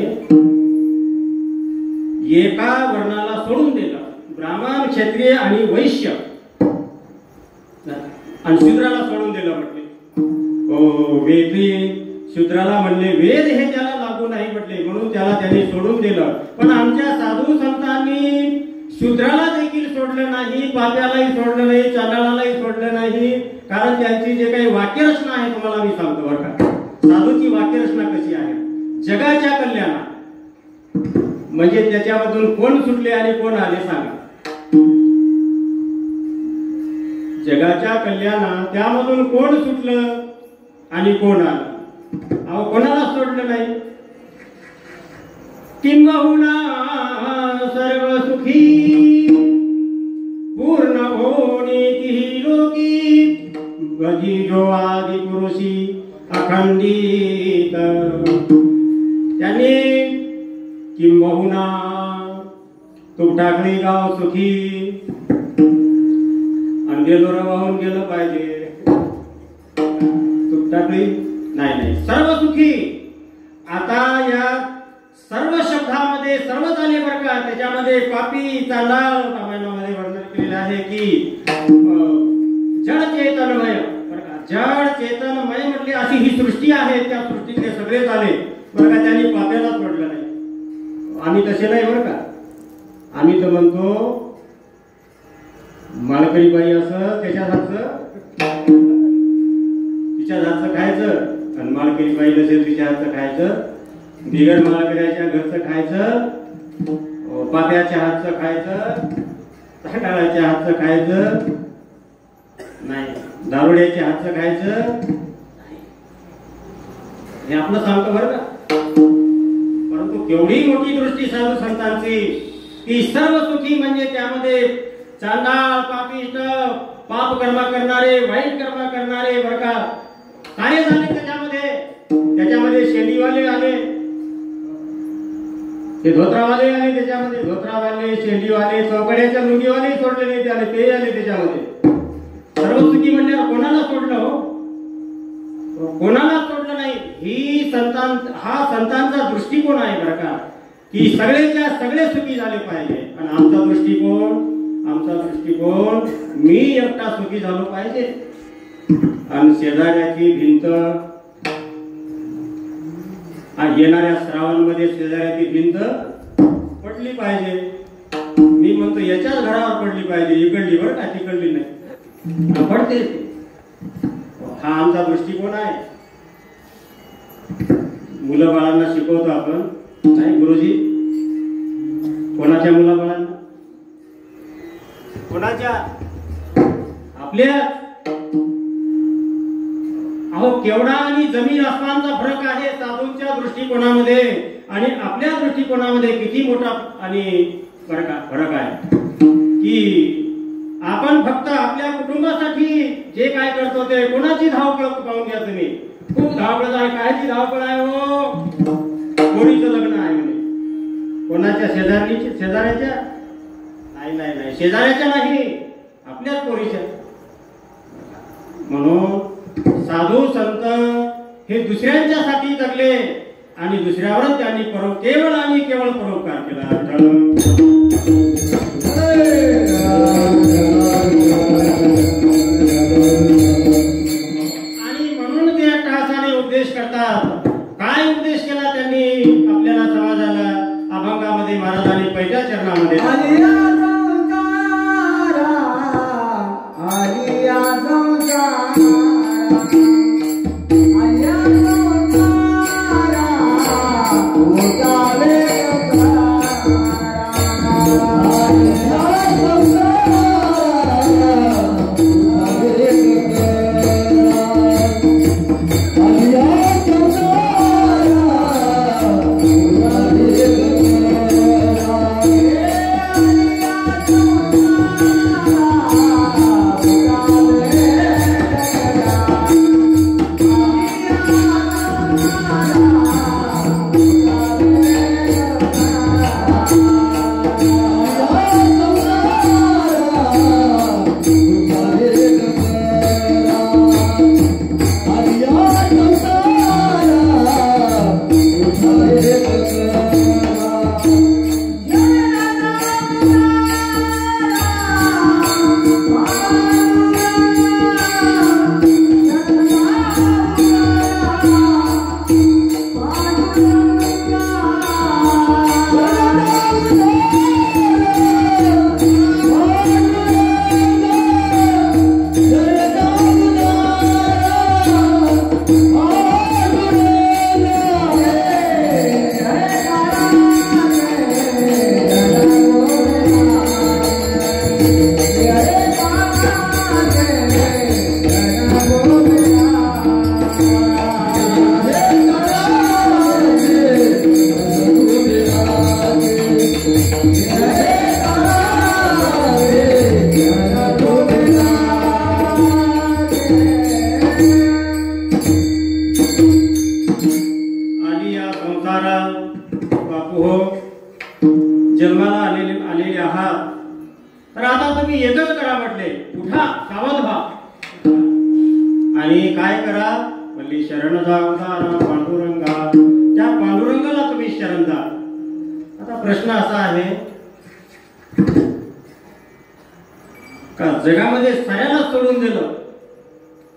एका वर्णाला सोडून दिलं, ब्राह्मण क्षत्रिय आणि वैश्य, आणि शूद्राला सोडून दिलं म्हटले. वेदी शूद्राला म्हणले वेद हे त्याला लागू नाही म्हटले, म्हणून त्याला त्यांनी सोडून दिलं. पण आमच्या साधू संतांनी शूद्राला देखील सोडलं नाही, पाप्यालाही सोडलं नाही, चांडाळालाही सोडलं नाही, कारण त्यांची जे काही वाक्यरचना आहे तुम्हाला मी सांगतो बरं का, साधूची वाक्यरचना कशी आहे, जगाच्या कल्याणात, म्हणजे त्याच्यामधून कोण सुटले आणि कोण आले सांगा. जगाच्या कल्याणात त्यामधून कोण सुटलं आणि कोण आलं, अहो कोणाला सोडलं नाही. किंबहुना सर्व सुखी पूर्ण होणे तिही लोकी, गजी जो आदि पुरुषी अखंडित. त्याने किंबहुना तू टाकली गाव सुखी, अंधेदोर वाहून गेलं पाहिजे, तू टाकली नाही नाही, सर्व सुखी. आता या सर्व शब्दामध्ये सर्व झाले बरं का, त्याच्यामध्ये पापी चांडाळ रामायणामध्ये वर्णन केलेलं आहे की जड चेतनमय बरं का, जड चेतनमय म्हटली अशी ही सृष्टी आहे. त्या सृष्टीतले सगळेच आले बरं का, त्यांनी पाप्यालाच पडलं नाही. आम्ही तसे नाही बरं का. आम्ही तर म्हणतो मालकरी बाई असं त्याच्या हातचं तिच्या हातचं खायचं आणि मालकरी बाई नसेल तिच्या हातचं खायचं. बिगर मालकऱ्याच्या घरचं खायचं, पाप्याच्या हातचं खायचं, टाळाच्या हातचं खायचं नाही, दारुड्याच्या हातचं खायचं हे आपलं सांगतो बरं का. परंतु केवढी मोठी दृष्टी साधू संतांची की सर्व सुखी म्हणजे त्यामध्ये चांडाळ, पापिष्ट, पाप कर्म करणारे, वाईट कर्म करणारे बरं का काय झाले त्याच्यामध्ये शेंडीवाले आले, ते धोत्रावाले आले, त्याच्यामध्ये धोत्रावाले, शेंडीवाले, चौकड्याच्या लुंगीवाले सोडले नाही त्याने, ते आले त्याच्यामध्ये. सर्व सुखी म्हणल्यावर कोणाला सोडलं हो? कोणाला सोडलं नाही. हा संतांचा दृष्टिकोन आहे बरं का की सगळेच्या सगळे सुखी झाले पाहिजे. आणि आमचा दृष्टिकोन मी एकटा सुखी झालो पाहिजे. आणि शेजाऱ्याची भिंत येणाऱ्या श्रावणमध्ये शेजाऱ्याची भिंत पडली पाहिजे. मी म्हणतो याच्याच घरावर पडली पाहिजे, इकडली बरं का, तिकडली नाही पडते. हा आमचा दृष्टिकोन आहे. मुलं बाळांना शिकवतो आपण नाही गुरुजी. कोणाच्या मुलाबाळांना? कोणाच्या? आपल्या. अहो केवढा आणि जमीन आसमानचा फरक आहे साधूंच्या दृष्टिकोनामध्ये आणि आपल्या दृष्टिकोनामध्ये. किती मोठा आणि फरक आहे की आपण फक्त आपल्या कुटुंबासाठी जे काय करतो ते कोणाची धावपळ पाहून घ्या तुम्ही. खूप धावपळ आहे. कायची धावपळ आहे हो? पोरीचं लग्न आहे म्हणे. कोणाच्या? शेजाऱ्याच्या? नाही शेजाऱ्याच्या नाही, आपल्याच पोरीच्या. म्हणून साधू संत हे दुसऱ्यांच्यासाठी जगले आणि दुसऱ्यावरच त्यांनी केवळ आणि केवळ परोपकार केला. आणि म्हणून ते टाळाने उपदेश करतात. काय उपदेश केला त्यांनी आपल्याला समाजाला? अभंगामध्ये महाराजांनी पहिल्या चरणामध्ये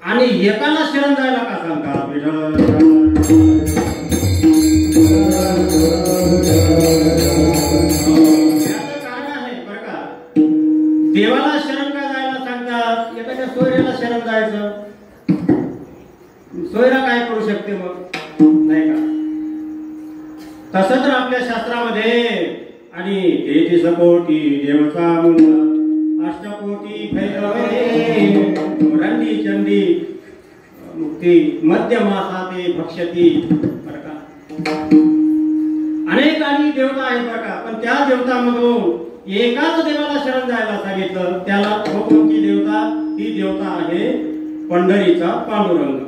आणि एकाला शरण जायला का सांगतात विठ्ठल? याचं कारण आहे बरं का, देवाला शरण का जायला सांगतात, एखाद्या सोयऱ्याला शरण जायचं? सोयरा काय करू शकते मग, नाही का? तसं तर आपल्या शास्त्रामध्ये आणि तेची सपोटी देवचा मुंडा अष्टकोटी भैरवे रंडी चंडी मुक्ती मध्यमासा ते भक्षती बरं का. अनेक आणि देवता आहेत बरं का, पण त्या देवतांमधून एकाच देवाला शरण जायला सांगितलं. त्याला कोणती देवता? ती देवता आहे पंढरीचा पांडुरंग.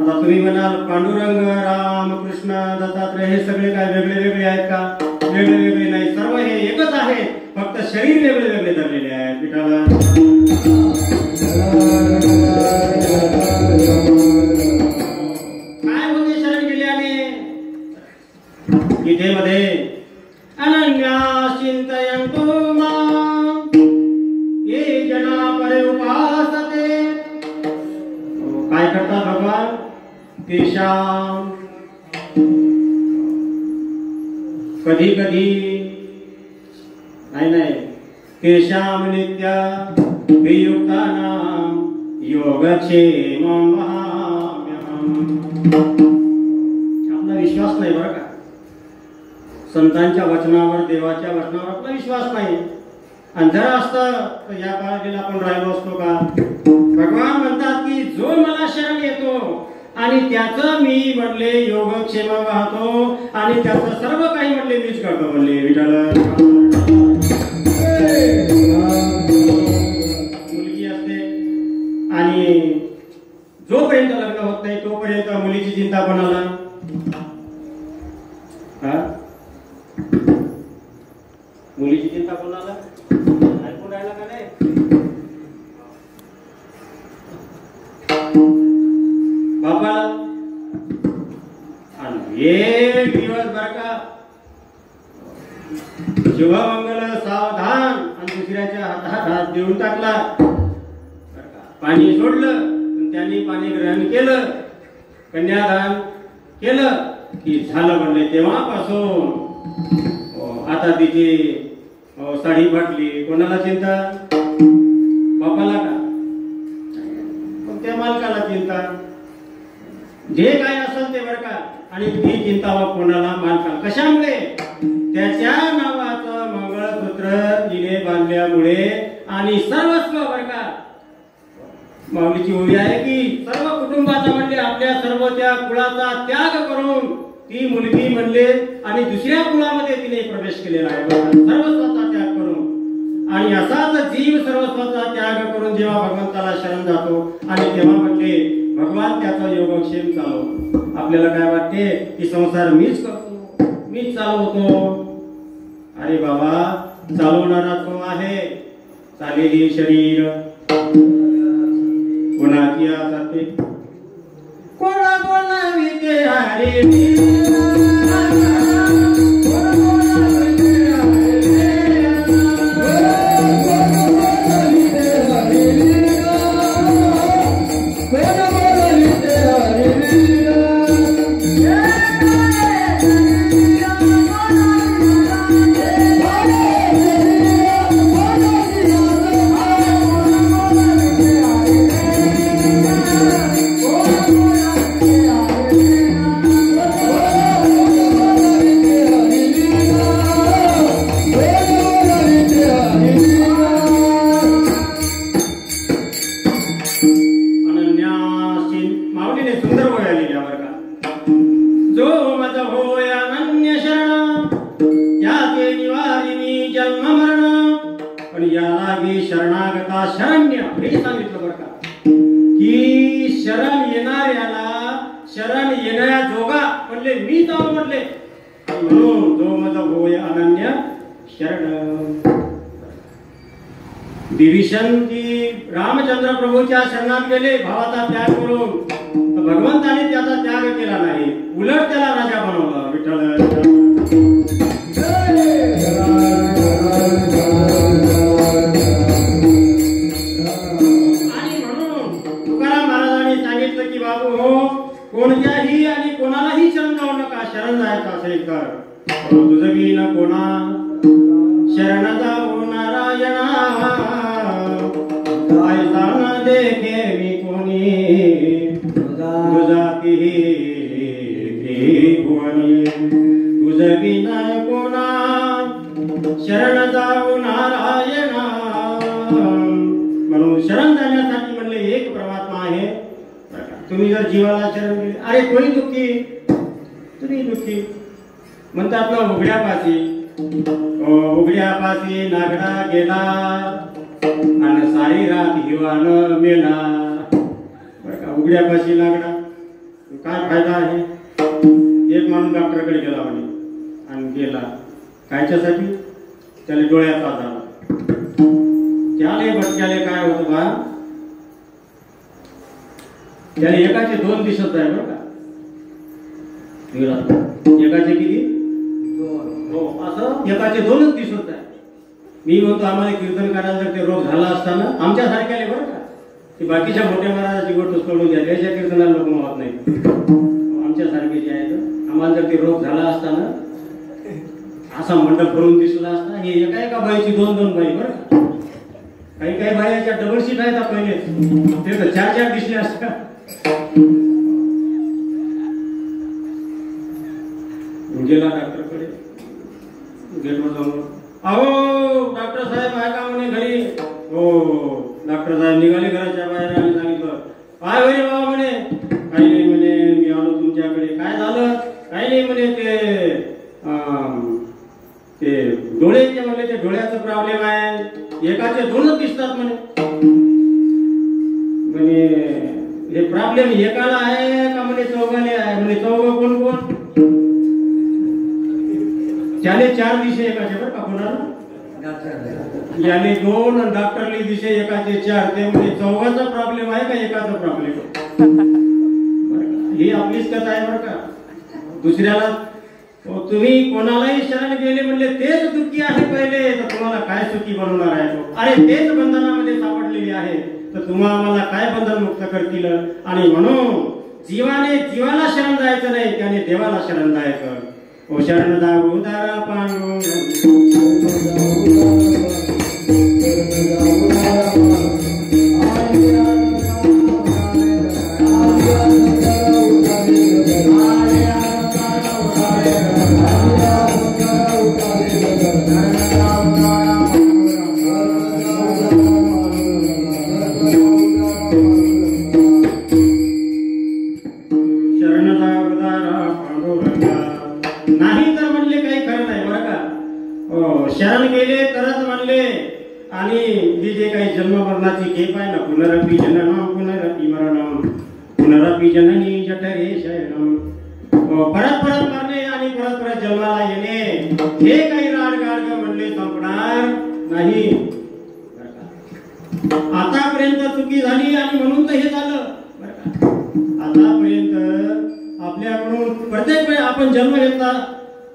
आता तुम्ही म्हणाल पांडुरंग, राम, कृष्ण, दत्तात्रय हे सगळे काय वेगळे वेगळे आहेत का? वेगळे वेगळे नाही, सर्व हे एकच आहे, फक्त शरीर वेगळे वेगळे धरलेले आहेत विठ्ठल. काय होते शरण गेल्याने? इथे मध्ये अनन्या चिंतयन्तो मां ये जना परे उपासते. काय करतात भगवान? तेषां कधी कधी नाही तेषां नित्य वियुक्तानां योगक्षेमं वहाम्यहम्. आपला विश्वास नाही बरं का, संतांच्या वचनावर, देवाच्या वचनावर आपला विश्वास नाही. आणि जर असतं तर या काळाला आपण राहिलो असतो का? भगवान म्हणतात की जो मला शरण येतो आणि त्याचं मी म्हणले योगक्षेम वाहतो आणि त्याचं सर्व काही म्हणले मीच करतो म्हणले विठ्ठल. मुलगी असते आणि जोपर्यंत लग्न होत नाही तोपर्यंत मुलीची चिंता कोणाला? मुलीची चिंता कोणाला? ऐकून राहिला का नाही? बापाला. आणि एक दिवस बरं का शुभमंगल सावधान आणि दुसऱ्याच्या हातात हात देऊन टाकला बरं का. पाणी सोडलं, त्यांनी पाणी ग्रहण केलं, कन्यादान केलं की झालं म्हणले. तेव्हापासून आता तिची साडी फाटली, कोणाला चिंता? बापाला का? पण त्या मालकाला चिंता. जे काय असेल ते बरं का. आणि ती चिंता कोणाला? मालकाला. कशामुळे? त्याच्या नावाचं मंगळसूत्र तिने बांधल्यामुळे. आणि सर्वस्व बरं का, माऊलीची ओवी आहे की सर्व कुटुंबाचा म्हणले आपल्या सर्व त्या कुळाचा त्याग करून ती मुलगी म्हणले आणि दुसऱ्या कुळामध्ये तिने प्रवेश केलेला आहे सर्वस्वाचा त्याग करून. आणि असाच जीव सर्वस्वाचा त्याग करून जेव्हा भगवंताला शरण जातो आणि तेव्हा म्हणले भगवान त्याचा योगक्षेम चालवतो. आपल्याला काय वाटते की संसार मीच करतो, मीच चालवतो. अरे बाबा, चालवणारा तो आहे. चालेली शरीर कोणाची आसाते कोणा कोणाविते हरे. शरणागता शरण्य हे सांगितलं बरं का की शरण येणाऱ्याला शरण येणाऱ्या जोगा म्हणले मी जाऊ म्हणले. म्हणून जो माझा होय अनन्य शरण. विभीषण की रामचंद्र प्रभूच्या शरणात गेले भावाचा त्याग करून, तर भगवंताने त्याचा त्याग केला नाही, उलट त्याला राजा बनवला विठ्ठल. कोणत्याही आणि कोणालाही शरण जाऊ नका. शरण जायचं असेल तर तुझं बी न कोणा शरण जाऊ नारायणा. ऐसा न देखे मी कोणी तुझा भुवनी. तुझं बी न कोणा शरण जाऊ नारायणा. म्हणून शरण जाण्यासाठी म्हणले एक परमात्मा आहे. तुम्ही जर जीवाला शरण गेले, अरे कोणी दुःखी तुम्ही दुःखी म्हणतात ना. उघड्यापाशी नागडा गेला आणि सारी रात हिवान मेला. बरं का, उघड्यापाशी नागडा काय फायदा आहे. एक माणूस डॉक्टरकडे गेला म्हणे आणि गेला कायच्यासाठी, त्याला डोळ्याचा आजार. त्याले भटक्याले काय होतं बा, त्याला एकाचे 2 दिसत आहे. बरं का, एकाचे किती, हो असं एकाचे 2च दिसत आहे. मी म्हणतो आम्हाला कीर्तन करायला जर ते रोग झाला असताना आमच्या सारख्याले, बरं का, की बाकीच्या मोठ्या महाराजाची गोष्ट सोडून द्या, त्याच्या कीर्तनाला लोक होत नाही. आमच्या सारखे जे आहेत आम्हाला जर ते रोग झाला असताना असा मंडप भरून दिसला असता. हे एका बाईची 2-2 बाई. बरं का, काही काही बायाच्या डबल सीट आहेत पहिले, ते तर 4-4 दिसले असतात. गेला डॉक्टरकडे, गेटवर जाऊन अहो डॉक्टर साहेब आहे का म्हणे घरी. हो डॉक्टर साहेब निघाले घराच्या बाहेर आणि सांगितलं काय होईल बाबा म्हणे. काही नाही म्हणे, मी आलो तुमच्याकडे. काय झालं. काही नाही म्हणे, ते डोळ्याचे म्हणे, ते डोळ्याचा प्रॉब्लेम आहे. एकाचे 2च दिसतात म्हणे. म्हणे हे प्रॉब्लेम एकाला आहे का म्हणे चौघाले आहे. म्हणे चौघ कोण कोण. त्याने 4 दिशे एकाचे. बरं का, कोणाला याने 2 आणि डॉक्टरली दिशे एकाचे 4. ते म्हणजे चौघाचा प्रॉब्लेम आहे का एकाचा प्रॉब्लेम. ही आपलीच कथा आहे. बरं का, दुसऱ्याला तुम्ही कोणालाही शरण गेले म्हणले तेच दुःखी आहे पहिले, तर तुम्हाला काय सुखी बनवणार आहे तो. अरे तेच बंधनामध्ये सापडलेली आहे, तर तुम्हाला आम्हाला काय बंधन मुक्त करतील. आणि म्हणून जीवाने जीवाला शरण जायचं नाही, त्याने देवाला शरण जायचं. ओ शरण जाऊ दारा पांडू शरण गेले तरच म्हणले. आणि ही जे काही जन्म मरणाची खेप आहे ना, पुनरपी जननम पुनरपी मरणम पुनरपी जननी जठरे शयनम. परत परत मरणे आणि परत परत जन्माला येणे, हे काही राडगाड म्हणले संपणार नाही. आतापर्यंत चुकी झाली आणि म्हणून तर हे झालं. आतापर्यंत आपल्याकडून प्रत्येक वेळी आपण जन्म घेतला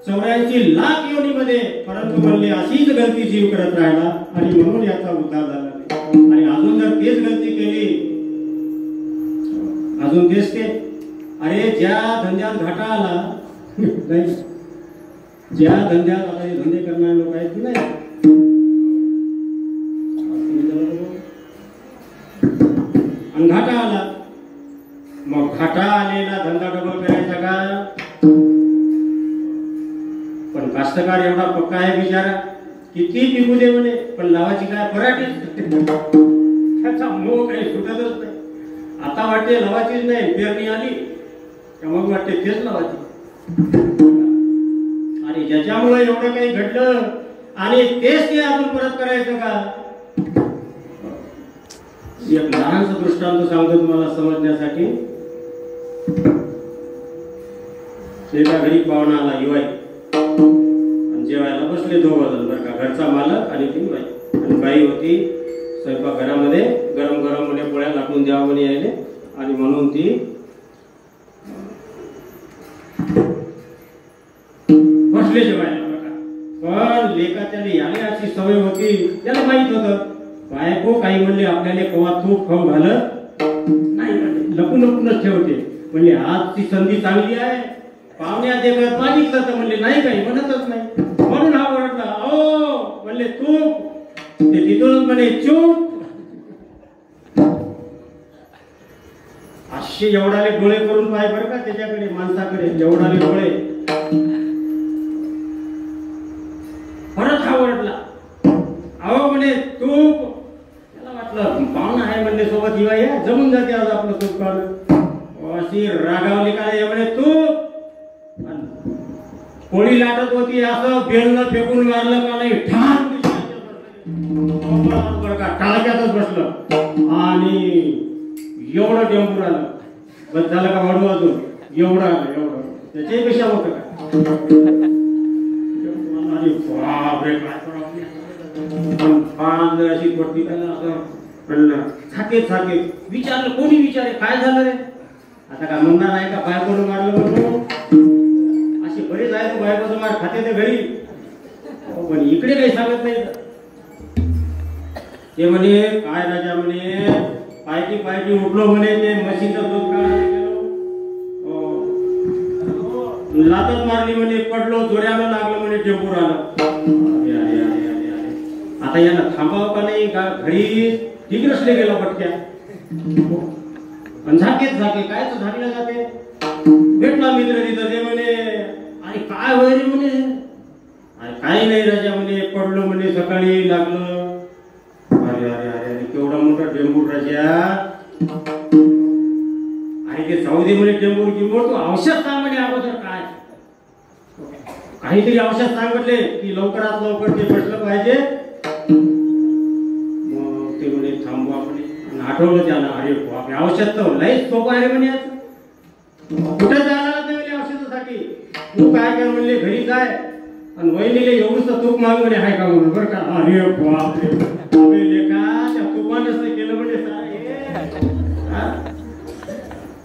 84 लाख योनीमध्ये, परंतु म्हणले अशीच गलती जीव करत राहिला आणि म्हणून याचा उद्धार झाला. आणि अजून जर तेच गलती केली, अजून तेच ते, अरे ज्या धंद्यात घाटा आला नाही, ज्या धंद्यात आता हे धंदे करणारे लोक आहेत की नाही, आणि घाटा आला, मग घाटा आलेला धंदा डबल करायचा का. पण कास्तकार एवढा पक्का आहे बिचारा, किती पिकू दे म्हणे, पण लावायची काय पराठी, त्याचा मोह काही सुटतच नाही. आता वाटते लावायचीच नाही, पेरणी आली मग वाटते तेच लावायची. आणि ज्याच्यामुळे एवढं काही घडलं आणि तेच ते अजून परत करायचं का. एक लहानसा दृष्टांत सांगतो तुम्हाला समजण्यासाठी. एका घरी पाहुणा आला, युवाई, आणि जेवायला बसले 2 जण. बरं का, घरचा मालक आणि ती बाई. आणि बाई होती स्वयंपाक घरामध्ये, गरम गरम म्हणे पोळ्या लाटून द्यावं म्हणे यायले, आणि म्हणून ती बसले जेवायला. बरं का, पण लेकाच्या याने अशी सवय होती, त्याला माहित होतं बायको काही म्हणले आपल्याला कवा तूप खाऊ घालत नाही, म्हणले लपून लपूनच ठेवते. म्हणले आजची संधी चांगली आहे, पाहुण्या देखत मागितलं तर म्हणले नाही, काही म्हणतच नाही, म्हणून हा ओरडला. अहो म्हणले तूप, ते तिथूनच म्हणे चूप. असे एवढाले डोळे करून पाय बरं का त्याच्याकडे, माणसाकडे एवढाले डोळे. परत हा ओरडला. अहो म्हणे तूप. त्याला वाटलं पाहुणा आहे म्हणले सोबत हिवा या, जमून जाते आज आपलं तूप काढून. अशी रागावली काय म्हणे तूप. पोळी लाटत होती, असं बेलनं फेकून मारलं का नाही, ठाण बरं का टाळक्यातच बसलं आणि एवढं टेम्पूर आलं. बस झालं का वाढू अजून एवढं आलं, एवढं त्याच्यापेक्षा होतं का. अशी पडती त्याला असं पडलं. थाकेत विचारलं, कोणी विचारे काय झालं रे. आता काय म्हणणार आहे का बायकोनं मारलं म्हणून. असे बरेच आहे तो बायकोचं मार खाते ते घरी, पण इकडे काही सांगत नाही. ते म्हणे काय राजा म्हणे पायटी उठलो म्हणे, ते म्हशीचं दूध काढायला गेलो, लातच मारली म्हणे, पडलो, जोऱ्यानं लागलं म्हणे, टेम्पूर आलं. आता यांना थांबावं का नाही, घरी तिकडे गेला पटक्या. झाकेच कायच झाकल्या जाते. भेटला मित्र तिथं, ते म्हणे आणि काय वगैरे म्हणे, काही नाही राजा म्हणे, पडलो म्हणे, सकाळी लागलं. अरे केवढा मोठा टेम्पूर राजा. आणि ते जाऊ दे म्हणे टेम्पूर किंवा तू औषध सांग म्हणे अगोदर, काय काहीतरी औषध सांग म्हटले की लवकरात लवकर ते बसलं पाहिजे. मग ते म्हणे थांबवा म्हणे, आठवलं त्याला. अरे बापरे, औषध तर लयच सोपं आहे म्हणे. कुठे जाणार नाही म्हणे औषधासाठी. तू काय कर म्हणले, घरी जाय आणि वहिनीले एवढंच तूप माग म्हणे, हाय का म्हणून बरं का. अरे बापरे लेखा, त्या तुपानच केलं म्हणे सारे.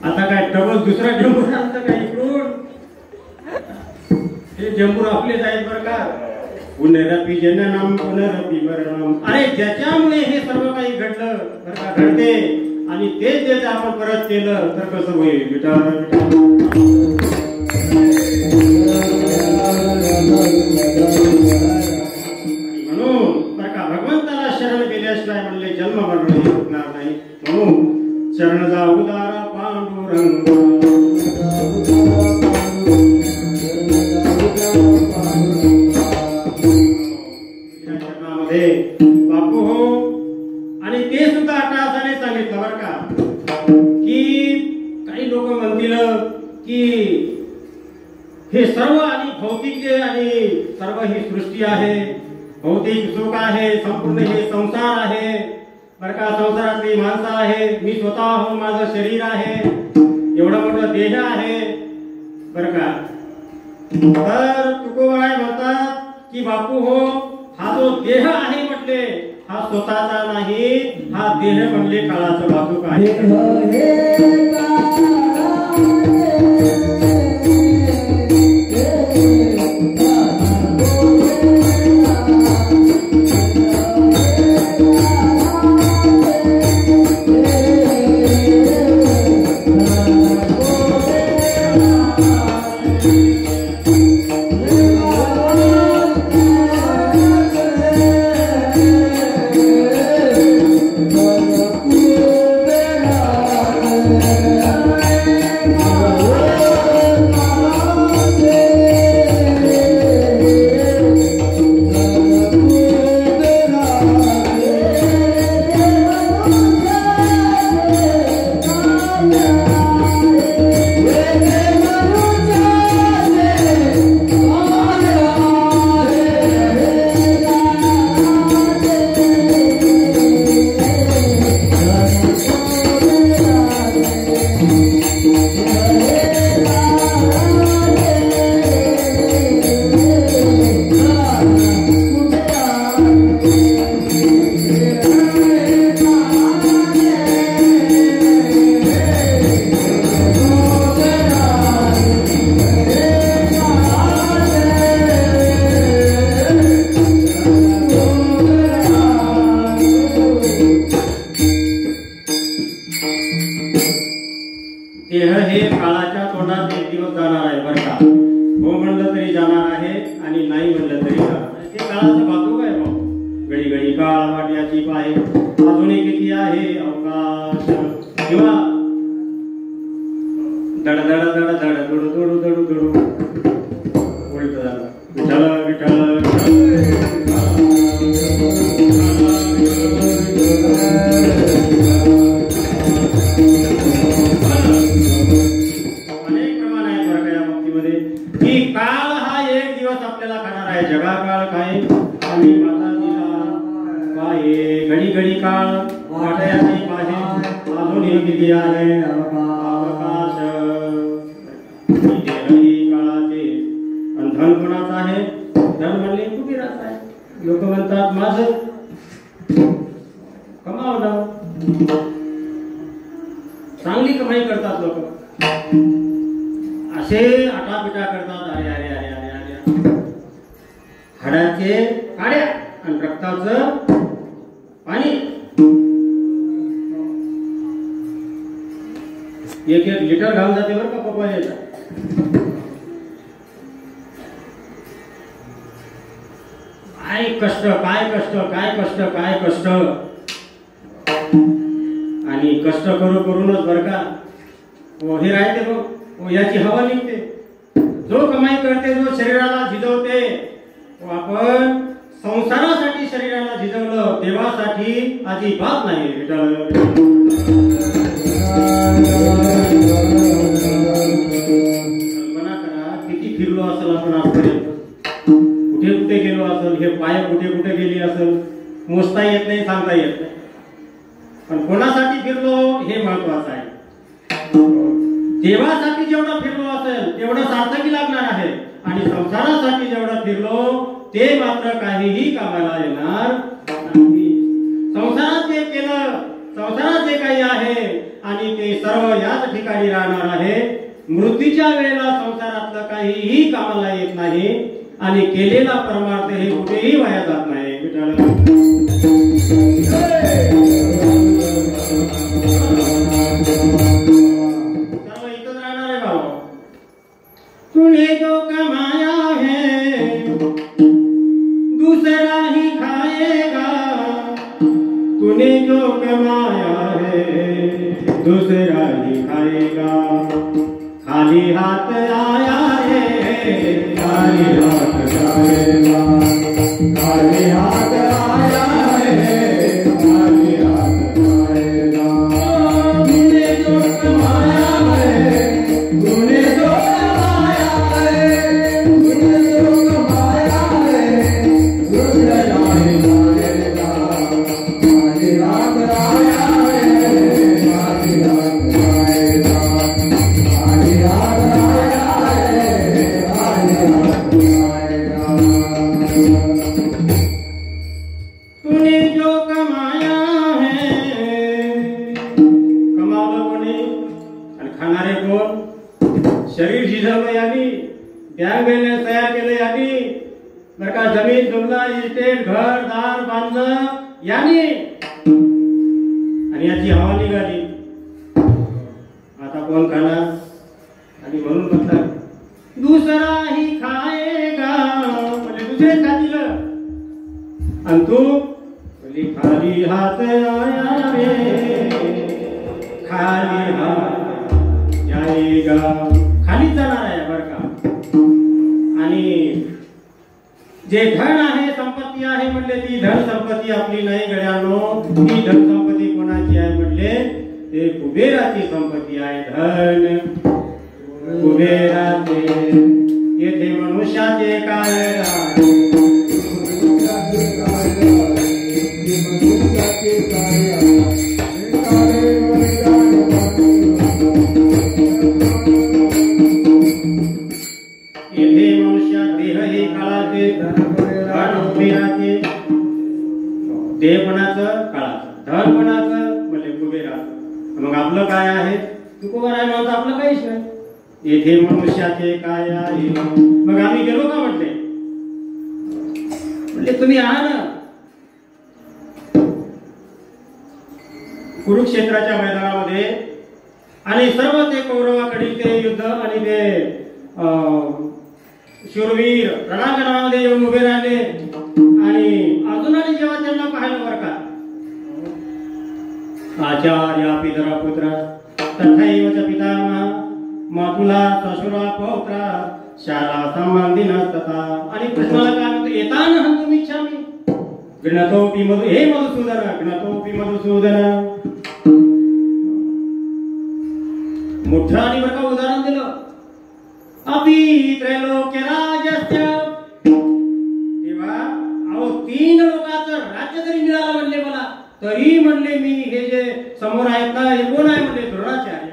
आता काय डबल दुसरा टेम्पूर आणतं का इकडून. हे टेम्पूर आपलेच आहेत बरं का. पुनरपि जननम पुनरपि मरणम. अरे ज्याच्यामुळे हे सर्व काही घडलं बरं का, घडते, आणि तेच जर आपण परत केलं तर कसं होईल. म्हणून बरं का, भगवंताला शरण केल्याशिवाय म्हणले जन्म मरण होणार नाही. म्हणून शरण जा उदारा पांडुरंग. बापू हो, आणि ते सुद्धा अट्टहासाने सांगितलं बरं का, की काही लोक म्हणतील की हे सर्व आणि भौतिक आणि सर्व ही सृष्टी आहे, भौतिक सुख आहे, संपूर्ण हे संसार आहे बरं का, संसारातली माणसं आहे, मी स्वतः हो, माझं शरीर आहे, एवढा मोठा देह आहे बरं का. तर तुकोबाई म्हणतात की बापू हो, हा जो देह आहे म्हटले हा स्वतःचा नाही, हा देह म्हणले काळाचं वाहतूक आहे. दिवस जाणार आहे बरं का. हो म्हणलं तरी जाणार आहे आणि नाही म्हणलं तरी जाणार आहे. ते काळाचं बाजू काय भाऊ. घडी घडी काळ वाट्याची पाहे अजूनही किती आहे अवकाश. किंवा दड दड दड दड दुडू दुडू दुडू दुडू उलट झालं. विठ्ठल विठ्ठल अनेक प्रमाण आहे बरं का या बाबतीमध्ये की काळ हा एक दिवस आपल्याला खाणार आहे. जगा काळ काय आणि माताजीला काय. घडी घडी काळ वाट्याची पाहे अजूनही किती आहे अवकाश. काळाचे धन कोणाचं आहे. धन म्हणले कुबेराचं आहे. लोक म्हणतात माझं कमावलं. चांगली कमाई करतात लोक. असे आटापिटा करतात. अरे अरे अरे अरे अरे हाडाचे काड्या आणि रक्ताचं पाणी. एक एक लिटर घाम जाते बरं का पपयाचा. काय कष्ट काय कष्ट काय कष्ट काय कष्ट. आणि कष्ट करूनच बरं का हे राहते बघ. याची हवा निघते. जो कमाई करते जो शरीराला झिजवते. आपण संसारासाठी शरीराला झिजवलं देवासाठी अजिबात नाही. कल्पना करा किती फिरलो असेल आपण आजपर्यंत. कुठे कुठे गेलो असेल. हे पाय कुठे कुठे गेली असेल मोजता येत नाही सांगता येत नाही. पण कोणासाठी फिरलो हे महत्वाचं आहे. देवासाठी जेवढं फिरलो असेल तेवढं सार्थकी लागणार आहे. आणि संसारासाठी जेवढं फिरलो ते मात्र काहीही कामाला येणार नाही. संसारात जे केलं संसारात जे काही आहे आणि ते सर्व याच ठिकाणी राहणार आहे. मृत्यूच्या वेळेला संसारातलं काहीही कामाला येत नाही. आणि केलेला परमार्थ हे कुठेही वाया जात नाही. सर्व इथंच राहणार आहे भाऊ. तूने जो कमाया है दूसरा ही खाएगा. तूने जो कमाया है दूसरा ही खाएगा. खाली हाथ आया है खाली हाथ जाएगा. खाली हाथ आया है खाली हाथ जाएगा. तूने जो कमाया है तूने जो कमाया है तूने जो कमाया है दूसरा ही जाएगा. खाली हाथ आया है खाली हाथ जाएगा. खाली हाथ आया है खाली हाथ जाएगा. तूने जो कमाया है. कमावलं कोणी आणि खाणारे कोण. शरीर झिजवलं यांनी. बँक बॅलन्स तयार केलं यांनी बरं का. जमीन जुमला इस्टेट घर दार बांधलं यांनी. आणि याची हवा निघाली. आता कोण खाणार. आणि म्हणून म्हणतात दुसरा ही खाएगा म्हणजे दुसरे खातील. आणि तू खाली हात आया रे खाली हात जाएगा. खालीच जाणार आहे बरं का. आणि जे धन आहे संपत्ती आहे म्हटले ती धन संपत्ती आपली नाही गड्यांनो. ती धन संपत्ती कोणाची आहे म्हटले ते कुबेराची संपत्ती आहे. धन कुबेराचे येथे मनुष्याचे काय. येथे मनुष्य देह हे काळाचे धन कुबेराचे. देह कोणाचं काळाचं धन कोणाचं म्हणजे कुबेराचं. मग आपलं काय आहे. तुकोबर आहे म्हणून आपलं काहीच नाही. येथे मनुष्याचे काय आहे. मग आम्ही गेलो का म्हटले. म्हणजे तुम्ही आहात ना. कुरुक्षेत्राच्या मैदानामध्ये आणि सर्व ते कौरवाकडील ते युद्ध आणि ते शूरवीर रणांगणामध्ये येऊन उभे राहिले आणि अर्जुनाने जेव्हा त्यांना पाहिलं बरं का, आचार्य पितरा पुत्र तथैव च पितामह मातुला ससुरा पौत्रा शाला संबंधिन तथा, आणि कृष्णाला काय म्हणतो, येतान हंतुम इच्छामि गणतोपि मधु, हे मधुसूदन गणतोपि मधुसूदन. मोठं आणि बरं का उदाहरण दिलं. अपि त्रैलोक्य राजस्य, तेव्हा अहो 3 लोकांचं राज्य जरी मिळालं म्हणले मला, तरी म्हणले मी हे जे समोर आहेत ना हे कोण आहे म्हणले, द्रोणाचार्य.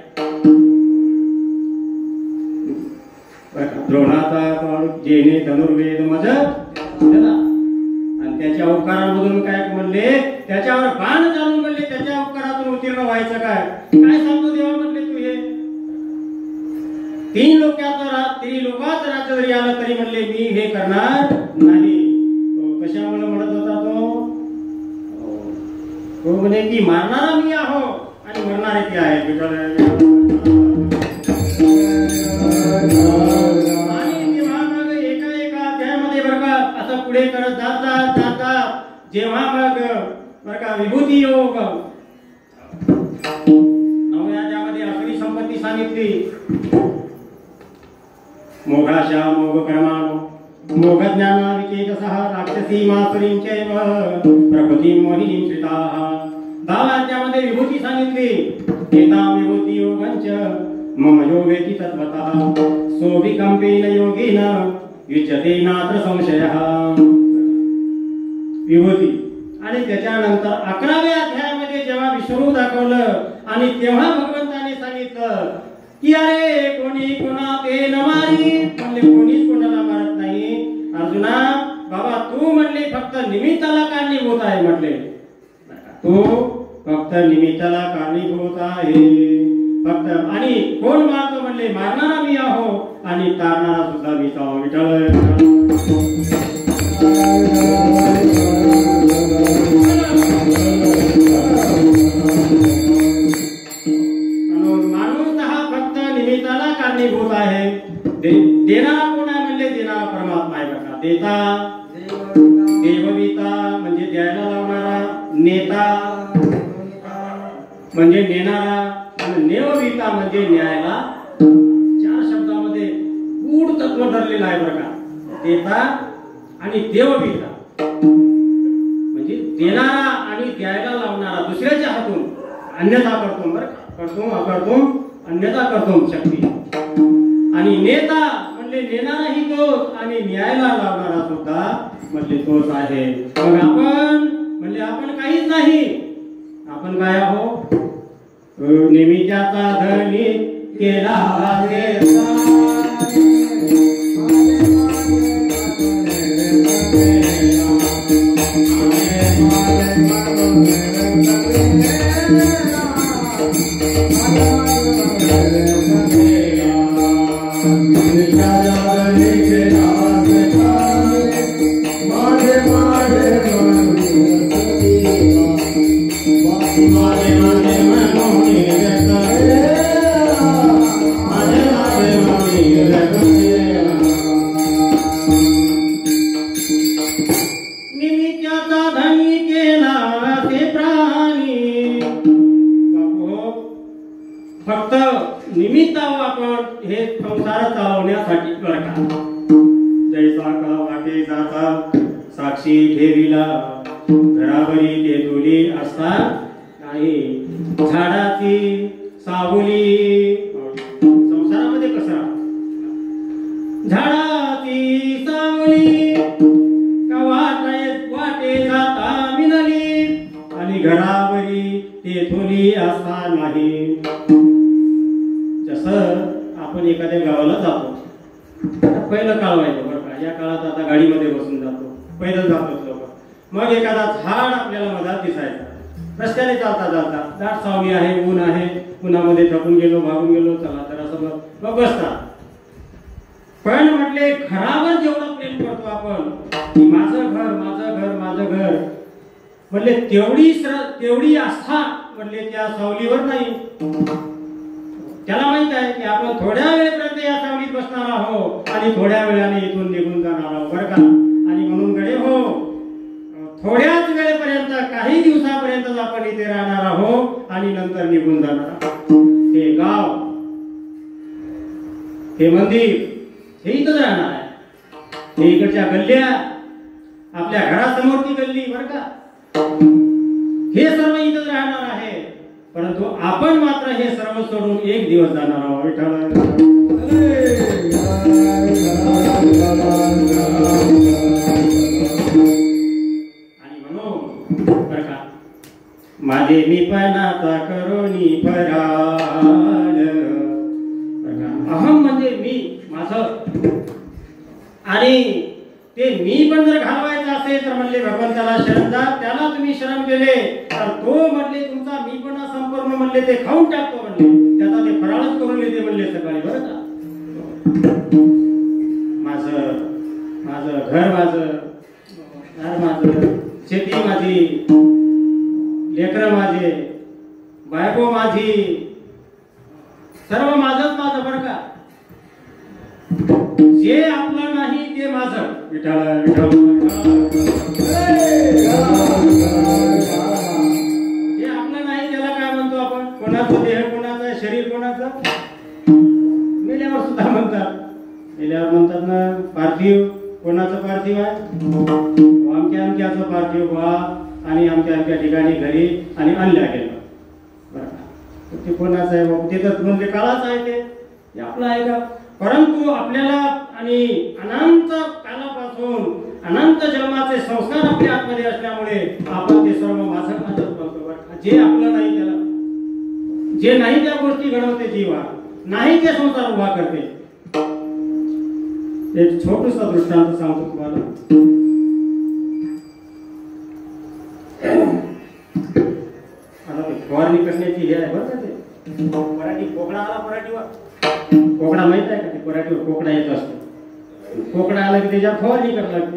द्रोणाचा जेने धनुर्वेद मज आणि त्याच्या उपकारांमधून काय म्हणले, त्याच्यावर बाण चालून म्हणले त्याच्या उपकारातून उत्तीर्ण व्हायचं काय सांगतो देवा म्हणले तू. हे 3 लोकांचं राज्य जरी आलं तरी म्हणले मी हे करणार नाही. कशामुळे म्हणत होता तो म्हणे की मारणारा मी आहो आणि मरणारे ते आहे. पुढे करत जातात जेव्हा मग बर का विभूती योग त्यामध्ये असली संपत्ती सांगितली. मोघाशा मोघ कर्माणो मोघ ज्ञाना विचेतसः राक्षसी मासुरींचैव प्रकृती मोहिनीं श्रिताः. 10 अध्यायामध्ये विभूती सांगितली. एतां विभूती योगंच मम योगेति तत्वतः सोऽविकम्पेन योगेन युज्यते नात्र संशयः. विभूती. आणि त्याच्यानंतर 11व्या अध्यायामध्ये जेव्हा विश्वरूप दाखवलं आणि तेव्हा भगवंताने सांगितलं की अरे कोणी कोणा ते न मारी, म्हणले कोणीच कोणाला मारत नाही. अर्जुना बाबा तू म्हणले फक्त निमित्ताला कारणीभूत आहे म्हटले, तू फक्त निमित्ताला कारणीभूत आहे फक्त. आणि कोण मारतो म्हणले, मारणारा मी आहो आणि तारणारा सुद्धा मीच आहो. विठ्ठल माणूस हा फक्त निमित्ताला कारणीभूत आहे. देणारा कोण आहे म्हणले, देणारा परमात्मा आहे बघा. देता देवविता म्हणजे द्यायला लावणारा, नेता म्हणजे नेणारा, आणि नेवविता म्हणजे न्यायला. 4 शब्दामध्ये गूढ तत्व ठरलेलं आहे बरं का. देता आणि देवविता म्हणजे देणारा आणि द्यायला लावणारा, दुसऱ्याच्या हातून अन्यथा करतो बरं का. करतो अन्यथा करतो शक्ती. आणि नेता म्हणले नेणाराही तोच आणि न्यायला लावणारा सुद्धा म्हणले तोच आहे. मग आपण म्हणले आपण काहीच नाही. आपण काय आहोत, निमित्ताचा धनी केला फक्त निमित्त आपण हे संसार चालवण्यासाठी करता. जैसा का वाटे जाता साक्षी ठेविला घरावरी ते तुली असतात नाही. झाडाची सावली संसारामध्ये कसा, झाडाची सावली का वाटे जाता मिनली आणि घरावरी ते तुली असता नाही. जसं आपण एखाद्या गावाला जातो, पहिलं काळ व्हायचं बरं का. या काळात आता गाडीमध्ये बसून जातो, पैदल जातो लोक. मग एखादा झाड आपल्याला मधात दिसायचं, रस्त्याने चालता दाट सावली आहे, ऊन आहे, उन्हामध्ये थकून गेलो, भागून गेलो, चला तर असं मग बसतात. पण म्हटले घरावर जेवढं प्रेम करतो आपण, माझं घर माझं घर माझं घर, म्हटले तेवढी आस्था म्हटले त्या सावलीवर नाही. त्याला माहित आहे की आपण थोड्या वेळेपर्यंत या सावलीत बसणार आहोत आणि थोड्या वेळाने इथून निघून जाणार आहोत बरं का. आणि म्हणून गडे हो, थोड्याच वेळेपर्यंत काही दिवसापर्यंत आपण इथे राहणार आहोत आणि नंतर निघून जाणार आहोत. हे गाव, हे मंदिर, हे इथंच राहणार आहे. हे इकडच्या गल्ल्या, आपल्या घरासमोरची गल्ली बरं का, हे सर्व इथंच राहणार आहे. परंतु आपण मात्र हे सर्व सोडून एक दिवस जाणार आहोत. आणि म्हणून बरं का, माझे मी पणाचा करोनी फराळ. अहम म्हणजे मी, माझं, आणि ते मी पण जर घालवायचं असेल तर म्हणले भगवंताला शरण जा. त्याला तुम्ही शरण केले तर तो म्हणले तुमचा मी पण संपूर्ण म्हणले ते खाऊन टाकतो म्हणले. त्याचा ते फराळच करून येते म्हणले सकाळी बरं का. माझं माझं घर, माझं घर, माझं शेती, माझी लेकरं, माझे बायको, माझी सर्व माझंच माझं बरं का. जे आपलं नाही ते माझं. विठाळ विठाळ. जे आपलं नाही त्याला काय म्हणतो आपण? कोणाचं देह कोणाचं, शरीर कोणाचं? मेल्यावर सुद्धा म्हणतात. मेल्यावर म्हणतात ना पार्थिव. कोणाचं पार्थिव आहे? आमच्या आमच्याचं पार्थिव व्हा आणि आमच्या आमच्या ठिकाणी घरी आणि आणल्या गेलं बरं का. ते कोणाचं आहे बाबू? ते तर म्हणजे काळाच आहे. ते आपलं आहे का? परंतु आपल्याला आणि अनंत कालापासून अनंत जन्माचे संस्कार आपल्या आतमध्ये असल्यामुळे आपण ते सर्व माझं माझं बोलतो. जे आपलं नाही त्याला, जे नाही त्या गोष्टी घडवते जीवा, नाही ते संसार उभा करते. एक छोटूसा दृष्टांत सांगतो तुम्हाला. आता ते फवारणी करण्याची हे आहे बरं का. ते मराठी कोकडा आला, मराठीवर कोकडा माहित आहे का? ते मराठीवर कोकडा येत असतो. कोकडा आला की त्याच्यावर फवारणी करावी लागते.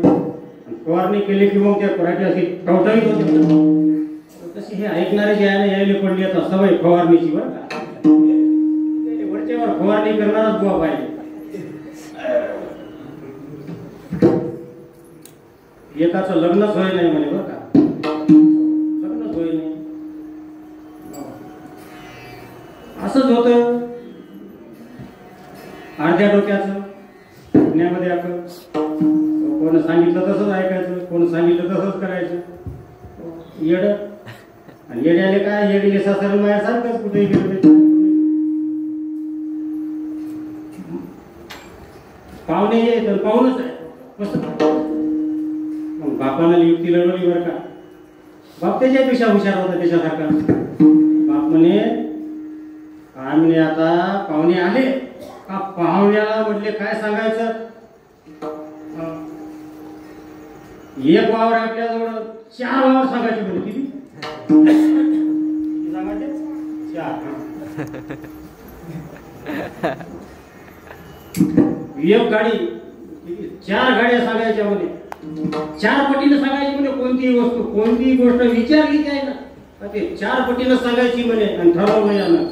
फवारणी केली की मग त्या मराठी अशी टवटवीत होते. तशी हे ऐकणारे जे आहे ना, यायला पडली आता सवय फवारणीची बरं का. वरच्यावर फवारणी करणारच बुवा पाहिजे. एकाचं लग्नच होय नाही म्हणे बरं का. लग्नच होय नाही. असंच होतं. अर्ध्या डोक्याचं पुण्यामध्ये आपण कोण सांगितलं तसंच ऐकायचं, कोण सांगितलं तसंच करायचं. येड आणि येड्याले काय, येडीले सासर मायासारखंच कुठेही गेलं. पाहुणे ये तर पाहुणच आहे. मग बापाला युक्ती लढवली बरं का. बाप त्याच्यापेक्षा हुशार होता त्याच्यासारखा. बाप म्हणे काय म्हणे, आता पाहुणे आले का पाहुण्याला म्हटले काय सांगायचं. एक वावर आपल्याजवळ 4 वावर सांगायचे म्हणे. किती सांगायचे? 4. एक गाडी 4 गाड्या सांगायच्या म्हणे. 4 पटीनं सांगायची म्हणे. कोणतीही वस्तू, कोणतीही गोष्ट विचारली काय ना ते 4 पटीनं सांगायची म्हणे. आणि ठरवलं यानं.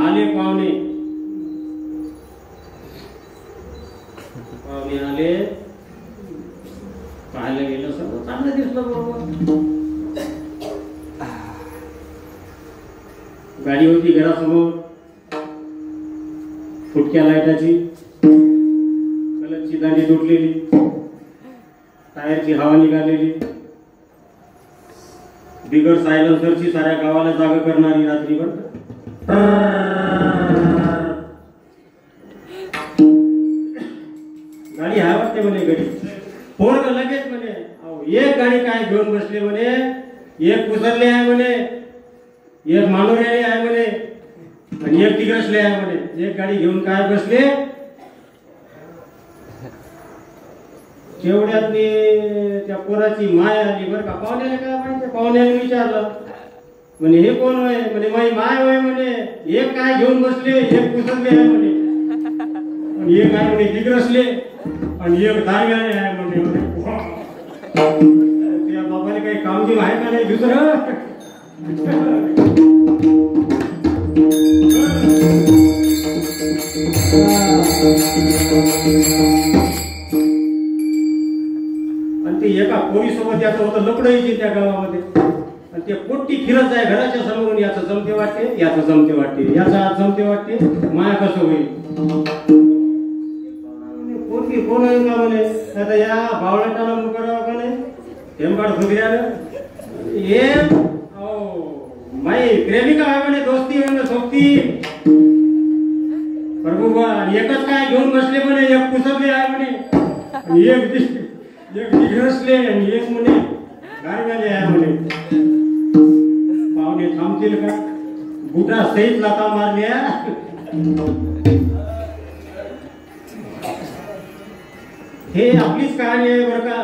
आले पाहुणे, पाहुणे आले, पाहायला गेलं सर्व चांगलं दिसलं बरोबर. गाडी होती घरासमोर, फुटक्या लाईटाची, कलरची दांडी तुटलेली, टायरची हवा निघालेली, बिगर सायलेन्सरची साऱ्या गावाला जागा करणारी रात्रीभर. गाडी हाय वाटते म्हणे. गाडी पोरग लगेच म्हणे एक गाडी काय घेऊन बसले म्हणे. एक पुसरले आहे म्हणे, एक मानोऱ्याले आहे म्हणे, आणि एक तिघसले आहे म्हणे. एक गाडी घेऊन काय बसले. तेवढ्यात त्या पोराची माय आली बरं का. पाहुण्याला काय माहिती. पाहुण्याने विचारलं म्हणे हे कोण होय. म्हणे माई माय होय म्हणे. एक काय घेऊन बसले, एक पुसरले आहे म्हणे, आणि एक आहे म्हणे तिघसले, आणि एक दारव्याने आहे म्हणे. त्या बाबाने काही कामगिरी आहे का नाही दुसरं. आणि ते एका पोरीसोबत याचं होतं लपडं त्या गावामध्ये. आणि ते पोट्टी फिरत जाय घराच्या समोरून, याचं जमते वाटते, याचं जमते वाटते, याचं आज जमते वाटते, माया कसं होईल. पोरगी कोण आहे का म्हणे, आता या बावळटाला मुकरावं का नाही टेंबाड खुदऱ्यानं ये माई प्रेमिका आहे म्हणे, दोस्ती म्हणे, सोबती प्रभू. आणि एकच काय घेऊन बसले म्हणे, एक पुसरले आहे म्हणे, एक दिघसले आणि एक म्हणे गारव्याले आहे म्हणे. पाहुणे थांबतील का, बुटा सहित लाता मारल्या. हे आपलीच कहाणी आहे बरं का.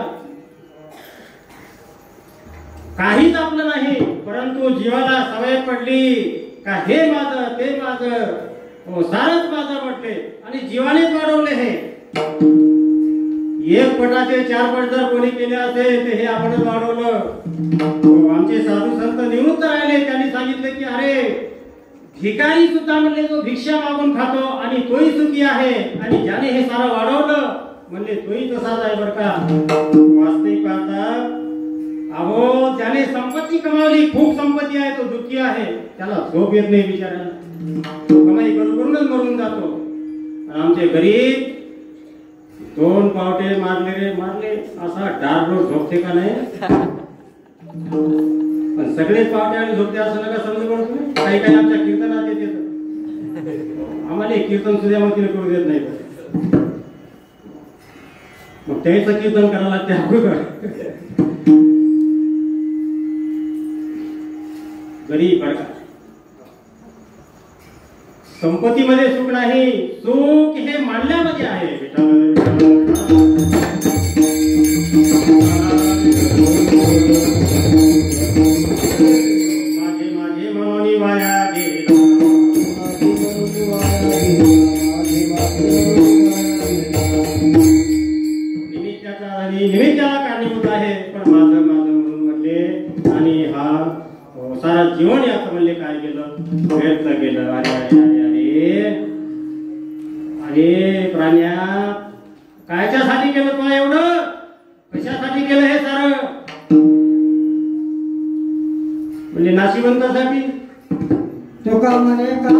काहीच आपलं नाही, परंतु जीवाला सवय पडली का हे माझं ते माझं, सारच माझं म्हटले आणि जीवानेच वाढवले. हे एक पटाचे 4 पट जर कोणी केले असेल तर हे आपणच वाढवलं. आमचे साधू संत निवृत्त राहिले, त्यांनी सांगितले की अरे भिकारी सुद्धा म्हणले तो भिक्षा मागून खातो आणि तोही सुखी आहे, आणि ज्याने हे सारं वाढवलं म्हणले तोही तसाच आहे बरं का. वास्तविक पाहता अहो ज्याने संपत्ती कमावली, खूप संपत्ती आहे, तो दुःखी आहे, त्याला झोप येत नाही बिचारायला, कमाई करूनच मरून जातो. आमचे गरीब 2 पावटे मारले असा डारडोर झोपते का नाही. पण सगळेच पावटे आणि झोपते असं नका समजू पडतो तुम्ही. काही काही आमच्या कीर्तनात येते, आम्हाला कीर्तन सुद्धा मतीने करू देत नाही. मग त्याचं कीर्तन करायला लागते अगोदर. गरीब बरं का, संपत्तीमध्ये सुख नाही, सुख हे मानण्यामध्ये आहे. माझे माझे मनोनी वाया गेला, निमित्ताला कारणीभूत आहे, पण माझं म्हणून म्हणले आणि हा सारा जीवन याचं म्हणले काय गेलं, व्यर्थ गेलं. अरे अरे अरे अरे प्राण्या, कायच्यासाठी केलं तुला एवढं, कशासाठी केलं हे सारं. म्हणजे नाशिवंतासाठी. तो का म्हणे का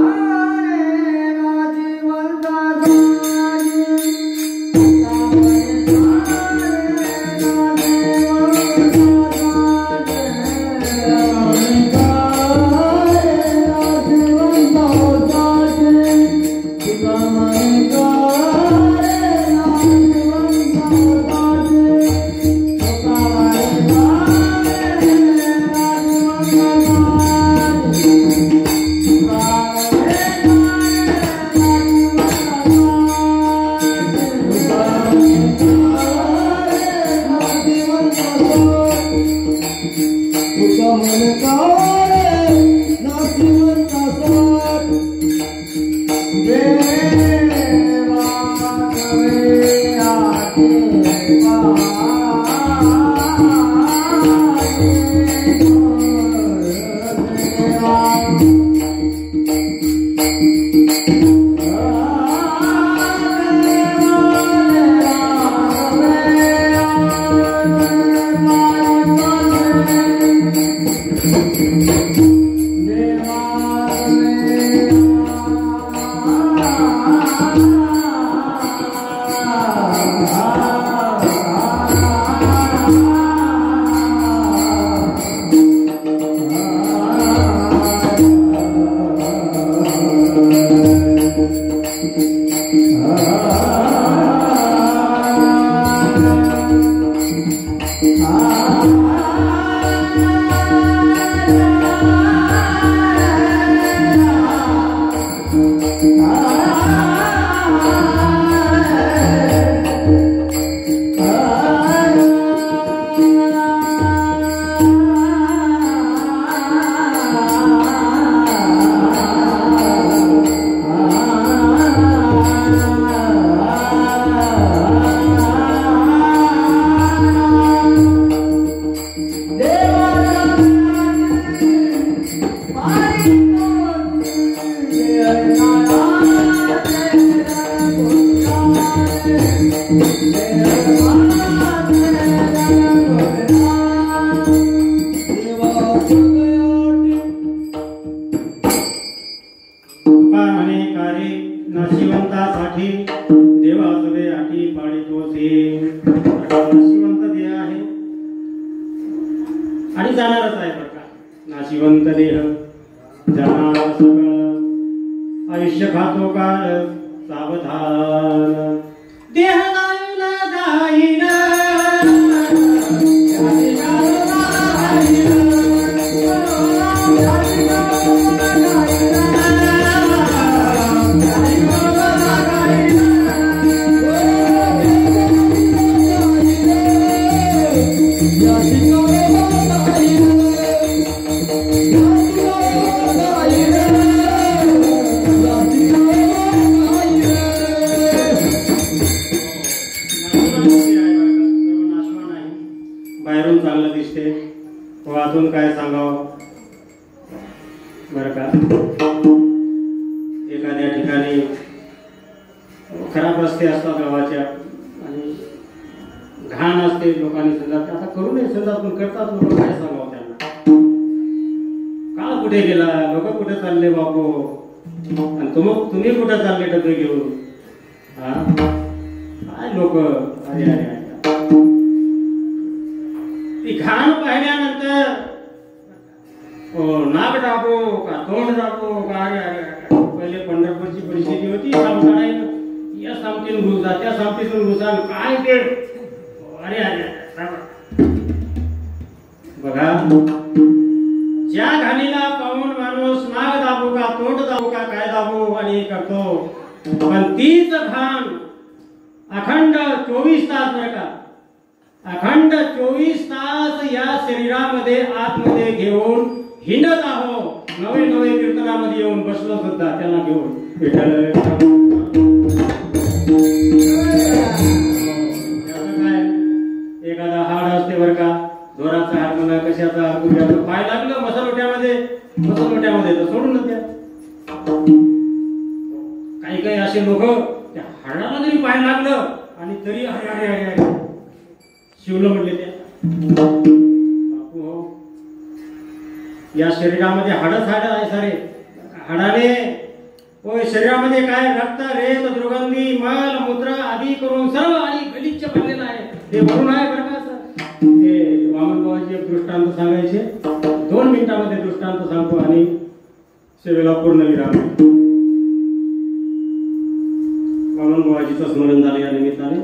नाशिवंतासाठी देवासवे आठी पाळीतोसे. नाशिवंत देह आहे आणि जाणारच आहे बरं का. नाशिवंत देह जाणार सगळं आयुष्य खातो काळ सावधान. देह जाईल जाईल बाहेरून चांगलं दिसते, आतून काय सांगावं बरं का. एखाद्या ठिकाणी खराब रस्ते असतात गावाच्या आणि घाण असते, लोकांनी समजा आता करू नये समजा पण करतात लोक. काय सांगावं त्यांना. काळ कुठे गेला, लोक कुठे चालले बापू, आणि तुम्ही कुठे चालले डबे घेऊन. हा काय लोक. अरे अरे ती घाण पाहिल्यानंतर नाक दाबो का तोंड दाबो का. अरे अरे पहिले पंढरपूरची परिस्थिती होती, या सामतीतून घुसा त्या सामतीतून घुसा काय ते. अरे अरे बघा, ज्या घाणीला पाहून माणूस नाक दाबो का तोंड दाबो का काय दाबो आणि करतो, पण तीच घाण अखंड 24 तास बरं का, अखंड 24 तास या शरीरामध्ये आतमध्ये घेऊन हिंडत आहो. नवे नवे कीर्तनामध्ये येऊन बसलो सुद्धा त्यांना घेऊन विठ्ठल. काय एखादा हाड असते बरं का, जोराचा हाड म्हणा कशाचा हाड, पाय लागलं मसलोट्यामध्ये तर सोडून द्या. काही काही असे लोक त्या हाडाला जरी पाय लागलं आणि तरी अरे अरे अरे अरे शिवलं म्हटले त्या. बापू हो, या शरीरामध्ये हाडच हाड आहे सारे. हाडाने होय शरीरामध्ये काय रक्त रेत दुर्गंधी मल मूत्र आदी करून सर्व आणि गलिच्छ बनलेलं आहे. ते म्हणून आहे बरं का. ते वामनबाबाचे एक दृष्टांत सांगायचे, 2 मिनिटांमध्ये दृष्टांत सांगतो आणि सेवेला पूर्ण विराम. वामनबाबाजीचं स्मरण झालं या निमित्ताने.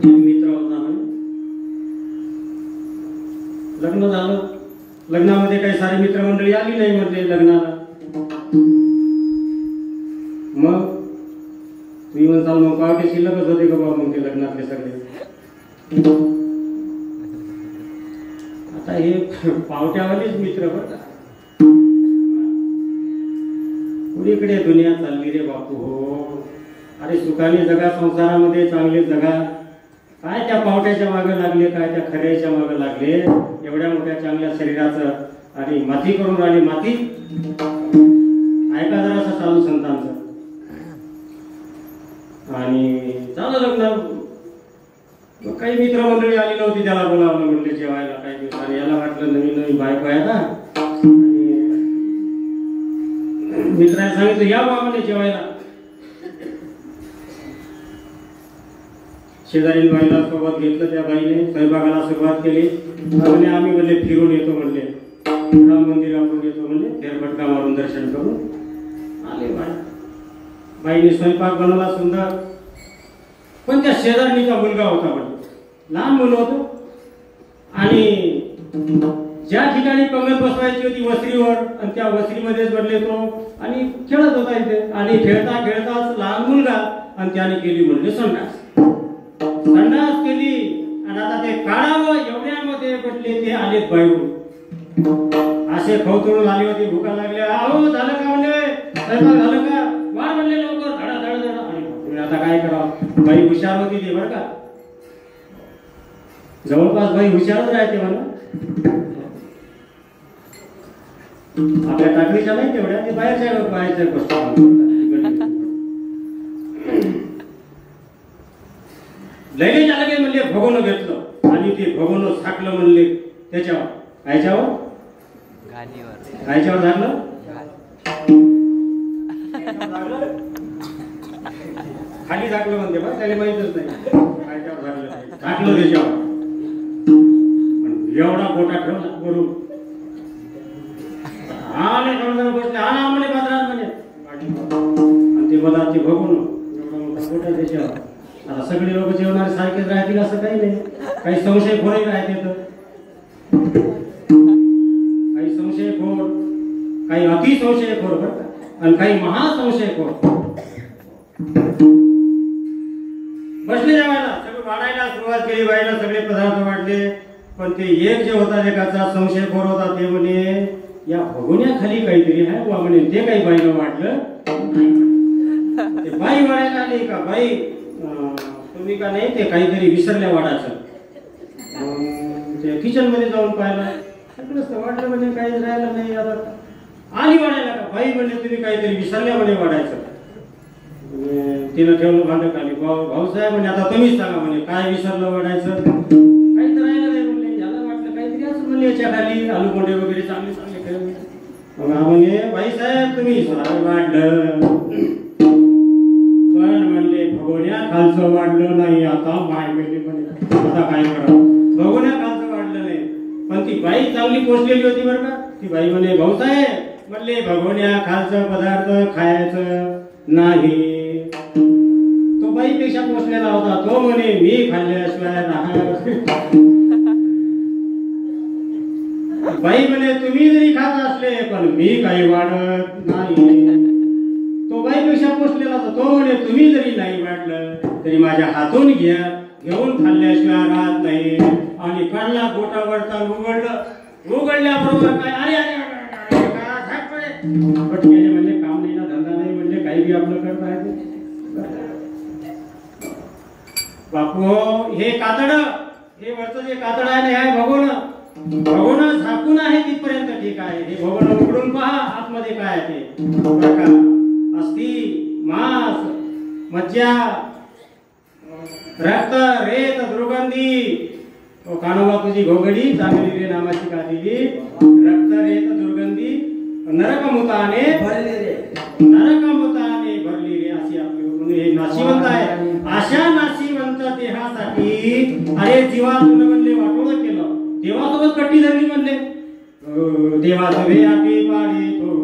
मित्र होता म्हणे, लग्न झालं. लग्नामध्ये काही सारी मित्रमंडळी आली नाही म्हटले लग्नाला. मग तुम्ही म्हणताल मग पावटे शिल्लकच होते का बाबा मग ते लग्नातले सगळे. आता हे पावट्यावालेच मित्र बरं का. कुणीकडे दुनिया चालली रे बापू हो. अरे सुखाने जगा, संसारामध्ये चांगले जगा. काय त्या पावट्याच्या मागे लागले, काय त्या खऱ्याच्या मागे लागले. एवढ्या मोठ्या चांगल्या शरीराचं आणि माती करून राहिली माती. ऐका जरा असं चालू संतांचं. आणि चालू लग्न. काही मित्रमंडळी आली नव्हती, त्याला बोलावलं म्हणले जेवायला काही दिवसांनी. याला वाटलं नवीन नवीन बायको आहे ना, मित्राने सांगितलं या बाबाने जेवायला. शेजारी बाईला सोबत घेतलं. त्या बाईने स्वयंपाकाला सुरुवात केली. आम्ही म्हणले फिरून येतो म्हणले, राम मंदिराकडून येतो म्हणले, फेरफटका मारून दर्शन करून आले. बाईने स्वयंपाक बनवला सुंदर. पण त्या शेजारणीचा मुलगा होता म्हणजे, लहान मुलं होतं. आणि ज्या ठिकाणी पंगत बसवायची होती वस्त्रीवर, आणि त्या वस्त्रीमध्येच बनले तो आणि खेळत होता इथे. आणि खेळता खेळताच लहान मुलगा आणि त्याने केली म्हणले संडास केली. आणि आता ते काढावं एवढ्यामध्ये म्हटले ते आले बाहेरून. असे खवतरून आले होते, भुका लागल्या. अहो झालं का म्हणले, स्वयंपाक झालं का, वाढ म्हणले लवकर, धडा धड धड. आणि आता काय करावं. बाई हुशार होती ती बरं का, जवळपास बाई हुशारच राहते म्हणा. आपल्या टाकळीच्या नाही तेवढ्या, ते बाहेरच्या गोष्टी लगेच अलगे म्हणले भगवनं घेतलं आणि ते भगवनं झाकलं म्हणले त्याच्यावर. कायच्यावर? कायच्यावर झाकलं? खाली झाकलं म्हणते बा, त्याला माहितच नाही कायच्यावर झाकलं. झाकलं त्याच्यावर, एवढा मोठा ठेवला करून बसले हा म्हणे बाजारात म्हणे, आणि ते मला ते बघून एवढा मोठा मोठा त्याच्यावर. आता सगळे लोक जेवणारे सारखेच राहतील असं काही नाही, काही संशयखोरही राहते, काही संशयखोर, काही अति संशयखोर बरं का, आणि काही महासंशयखोर. बसले जेवायला, सगळं वाढायला सुरुवात केली, बाईला सगळे पदार्थ वाढले. पण ते एक जे होता एकाचा संशयखोर होता, ते म्हणे या भगोन्याखाली काहीतरी आहे बुवा म्हणे, ते काही बाईनं वाटलं. ते बाई वाढायला आली का, बाई तुम्ही का नाही ते काहीतरी विसरल्या वाढायचं. ते किचन मध्ये जाऊन पाहिलं, सगळंच वाटलं म्हणजे काही राहिलं नाही. आता आली वाढायला का, बाई म्हणजे तुम्ही काहीतरी विसरल्या म्हणे वाढायचं. तिनं ठेवलं भांड खाली, भाऊसाहेब म्हणे आता तुम्हीच सांगा म्हणे काय विसरलं वाढायचं. काही तर राहिलं नाही म्हणले, याला वाटलं काहीतरी असं म्हणले याच्या खाली आलू कोंडे वगैरे चांगले चांगले ठेवले. म्हणे बाई साहेब तुम्ही वाढलं, पण म्हणले भगोन्या खालचं वाढलं नाही. आता माय म्हणले म्हणे आता काय करावं, भगोन्या खालचं वाढलं नाही. पण ती बाई चांगली पोचलेली होती बरं का. ती बाई म्हणे भाऊसाहेब म्हणले भगोन्या खालचं पदार्थ खायचं नाही. तो बाईपेक्षा पोचलेला होता, तो म्हणे मी खाल्ल्याशिवाय राहणार. बाई म्हणे तुम्ही जरी खात असले पण मी काही वाढत नाही. तो बाईपेक्षा पोचलेला होता, तो म्हणे तुम्ही जरी नाही वाढलं तरी माझ्या हातून घेऊन खाल्ल्याशिवाय राहत नाही. आणि काढला गोटा वरता उघडलं, उघडल्याबरोबर काय अरे अरे पटकेले म्हणले काम नाही ना धंदा नाही म्हणले, काही बी आपलं करत आहे. बापू हे कातड, हे वरचं जे कातड आहे ना हे भगोनं झाकून आहे तिथपर्यंत ठीक आहे. हे भगोनं उघडून पहा आतमध्ये काय आहे ते बरं का. अस्थि, मांस, मज्जा, रक्त, रेत, दुर्गंधी. कानोबा तुझी घोगडी चांगली रे नामाची काढलेली. रक्त, रेत, दुर्गंधी, नरकमुताने भरली रे, नरकमुताने भरली रे, अशी आपली हे नाशिवंत आहे. अशा नाशिवंत देहासाठी अरे जीवा तुला म्हणले वाटोळं केलं, देवासोबत कट्टी धरली म्हणले. देवा सभे आटी पाडी तो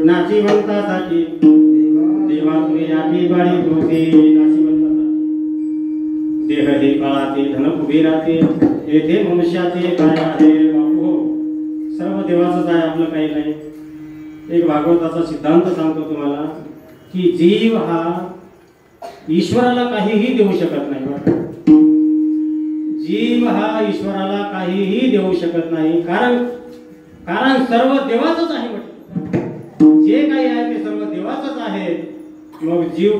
नाशिवंतासाठी देवा तुझे आठी बाळी होते. नाशिवंतासाठी देह हे काळाचे धन कुबेराचे, येथे मनुष्याचे काय आहे. बापू सर्व देवाचंच आहे, आपलं काही नाही. एक भागवताचा सिद्धांत सांगतो तुम्हाला की जीव हा ईश्वराला काहीही देऊ शकत नाही. जीव हा ईश्वराला काहीही देऊ शकत नाही, कारण सर्व देवाचंच आहे. जे काही आहे ते सर्व देवाचंच आहे. मग जीव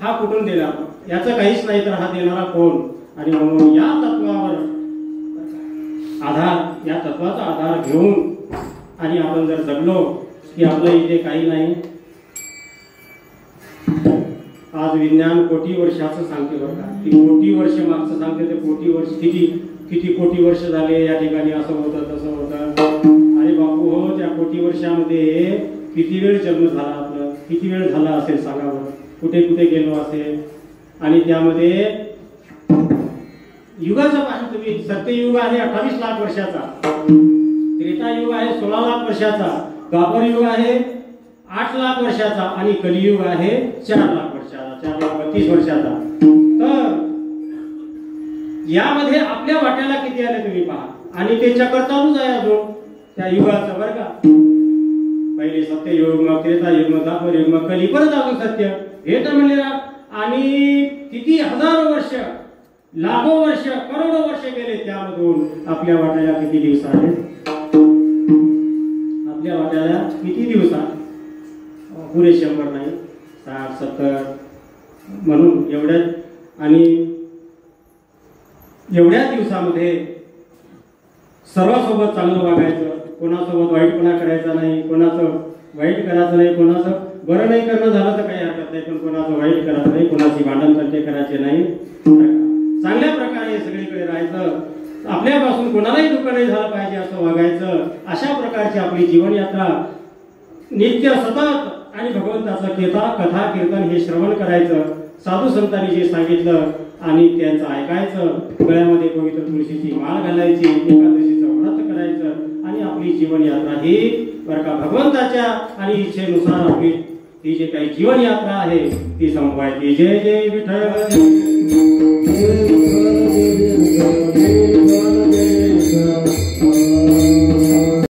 हा कुठून देणार, याचं काहीच नाही तर हा देणारा कोण. आणि म्हणून या तत्वावर आधार, या तत्वाचा आधार घेऊन आणि आपण जर जगलो की आपलं इथे काही नाही. आज विज्ञान कोटी वर्षाचं सांगते बरं का, ती कोटी वर्ष मागचं सांगते. ते कोटी वर्ष किती कोटी वर्ष झाले या ठिकाणी असं होतं तसं होतं. अरे बापू हो, त्या कोटी वर्षामध्ये किती वेळ जन्म झाला आपलं, किती वेळ झाला असेल सांगा बरं. कुठे कुठे गेलो असेल. आणि त्यामध्ये युगाचं पाहून तुम्ही, सत्ययुग आहे 28 लाख वर्षाचा, त्रेतायुग आहे 16 लाख वर्षाचा, द्वापर युग आहे 8 लाख वर्षाचा आणि कलियुग आहे 4 लाख वर्षाचा, 4,32,000 वर्षाचा. तर यामध्ये आपल्या वाट्याला किती आले तुम्ही पहा. आणि ते चक्र चालूच आहे अजून त्या युगाचं बरं का. पहिले सत्ययुग, मग त्रेतायुग, मग द्वापर युग, मग कली, परत अजून सत्य. हे तर म्हणले. आणि किती हजारो वर्ष, लाखो वर्ष, करोडो वर्ष गेले, त्यामधून आपल्या वाट्याला किती दिवस आहेत? आपल्या वाट्याला किती दिवस आहेत? पुरे 100 नाही, 60, 70 म्हणून एवढ्या. आणि एवढ्या दिवसामध्ये सर्वांसोबत चांगलं वागायचं, कोणासोबत वाईटपणा करायचा नाही, कोणाचं वाईट करायचं नाही, कोणाचं बरं नाही करणं झालं तर काही हरकत नाही, पण कोणाचं वाईट करायचं नाही, कोणाची भांडण तंटे करायचे नाही. चांगल्या प्रकारे सगळीकडे राहायचं, आपल्यापासून कोणालाही दुःख नाही झालं पाहिजे असं वागायचं. अशा प्रकारची आपली जीवनयात्रा नित्य सतत आणि भगवंताचं कथा कीर्तन हे श्रवण करायचं, साधू संतांनी जे सांगितलं आणि त्यांचं ऐकायचं, गळ्यामध्ये पवित्र तुळशीची माळ घालायची, एकादशीचं व्रत करायचं आणि आपली जीवनयात्रा ही बरं का भगवंताच्या आणि इच्छेनुसार आपली ही जे काही जीवनयात्रा आहे ती संपवायची. जय जय विठ्ठल.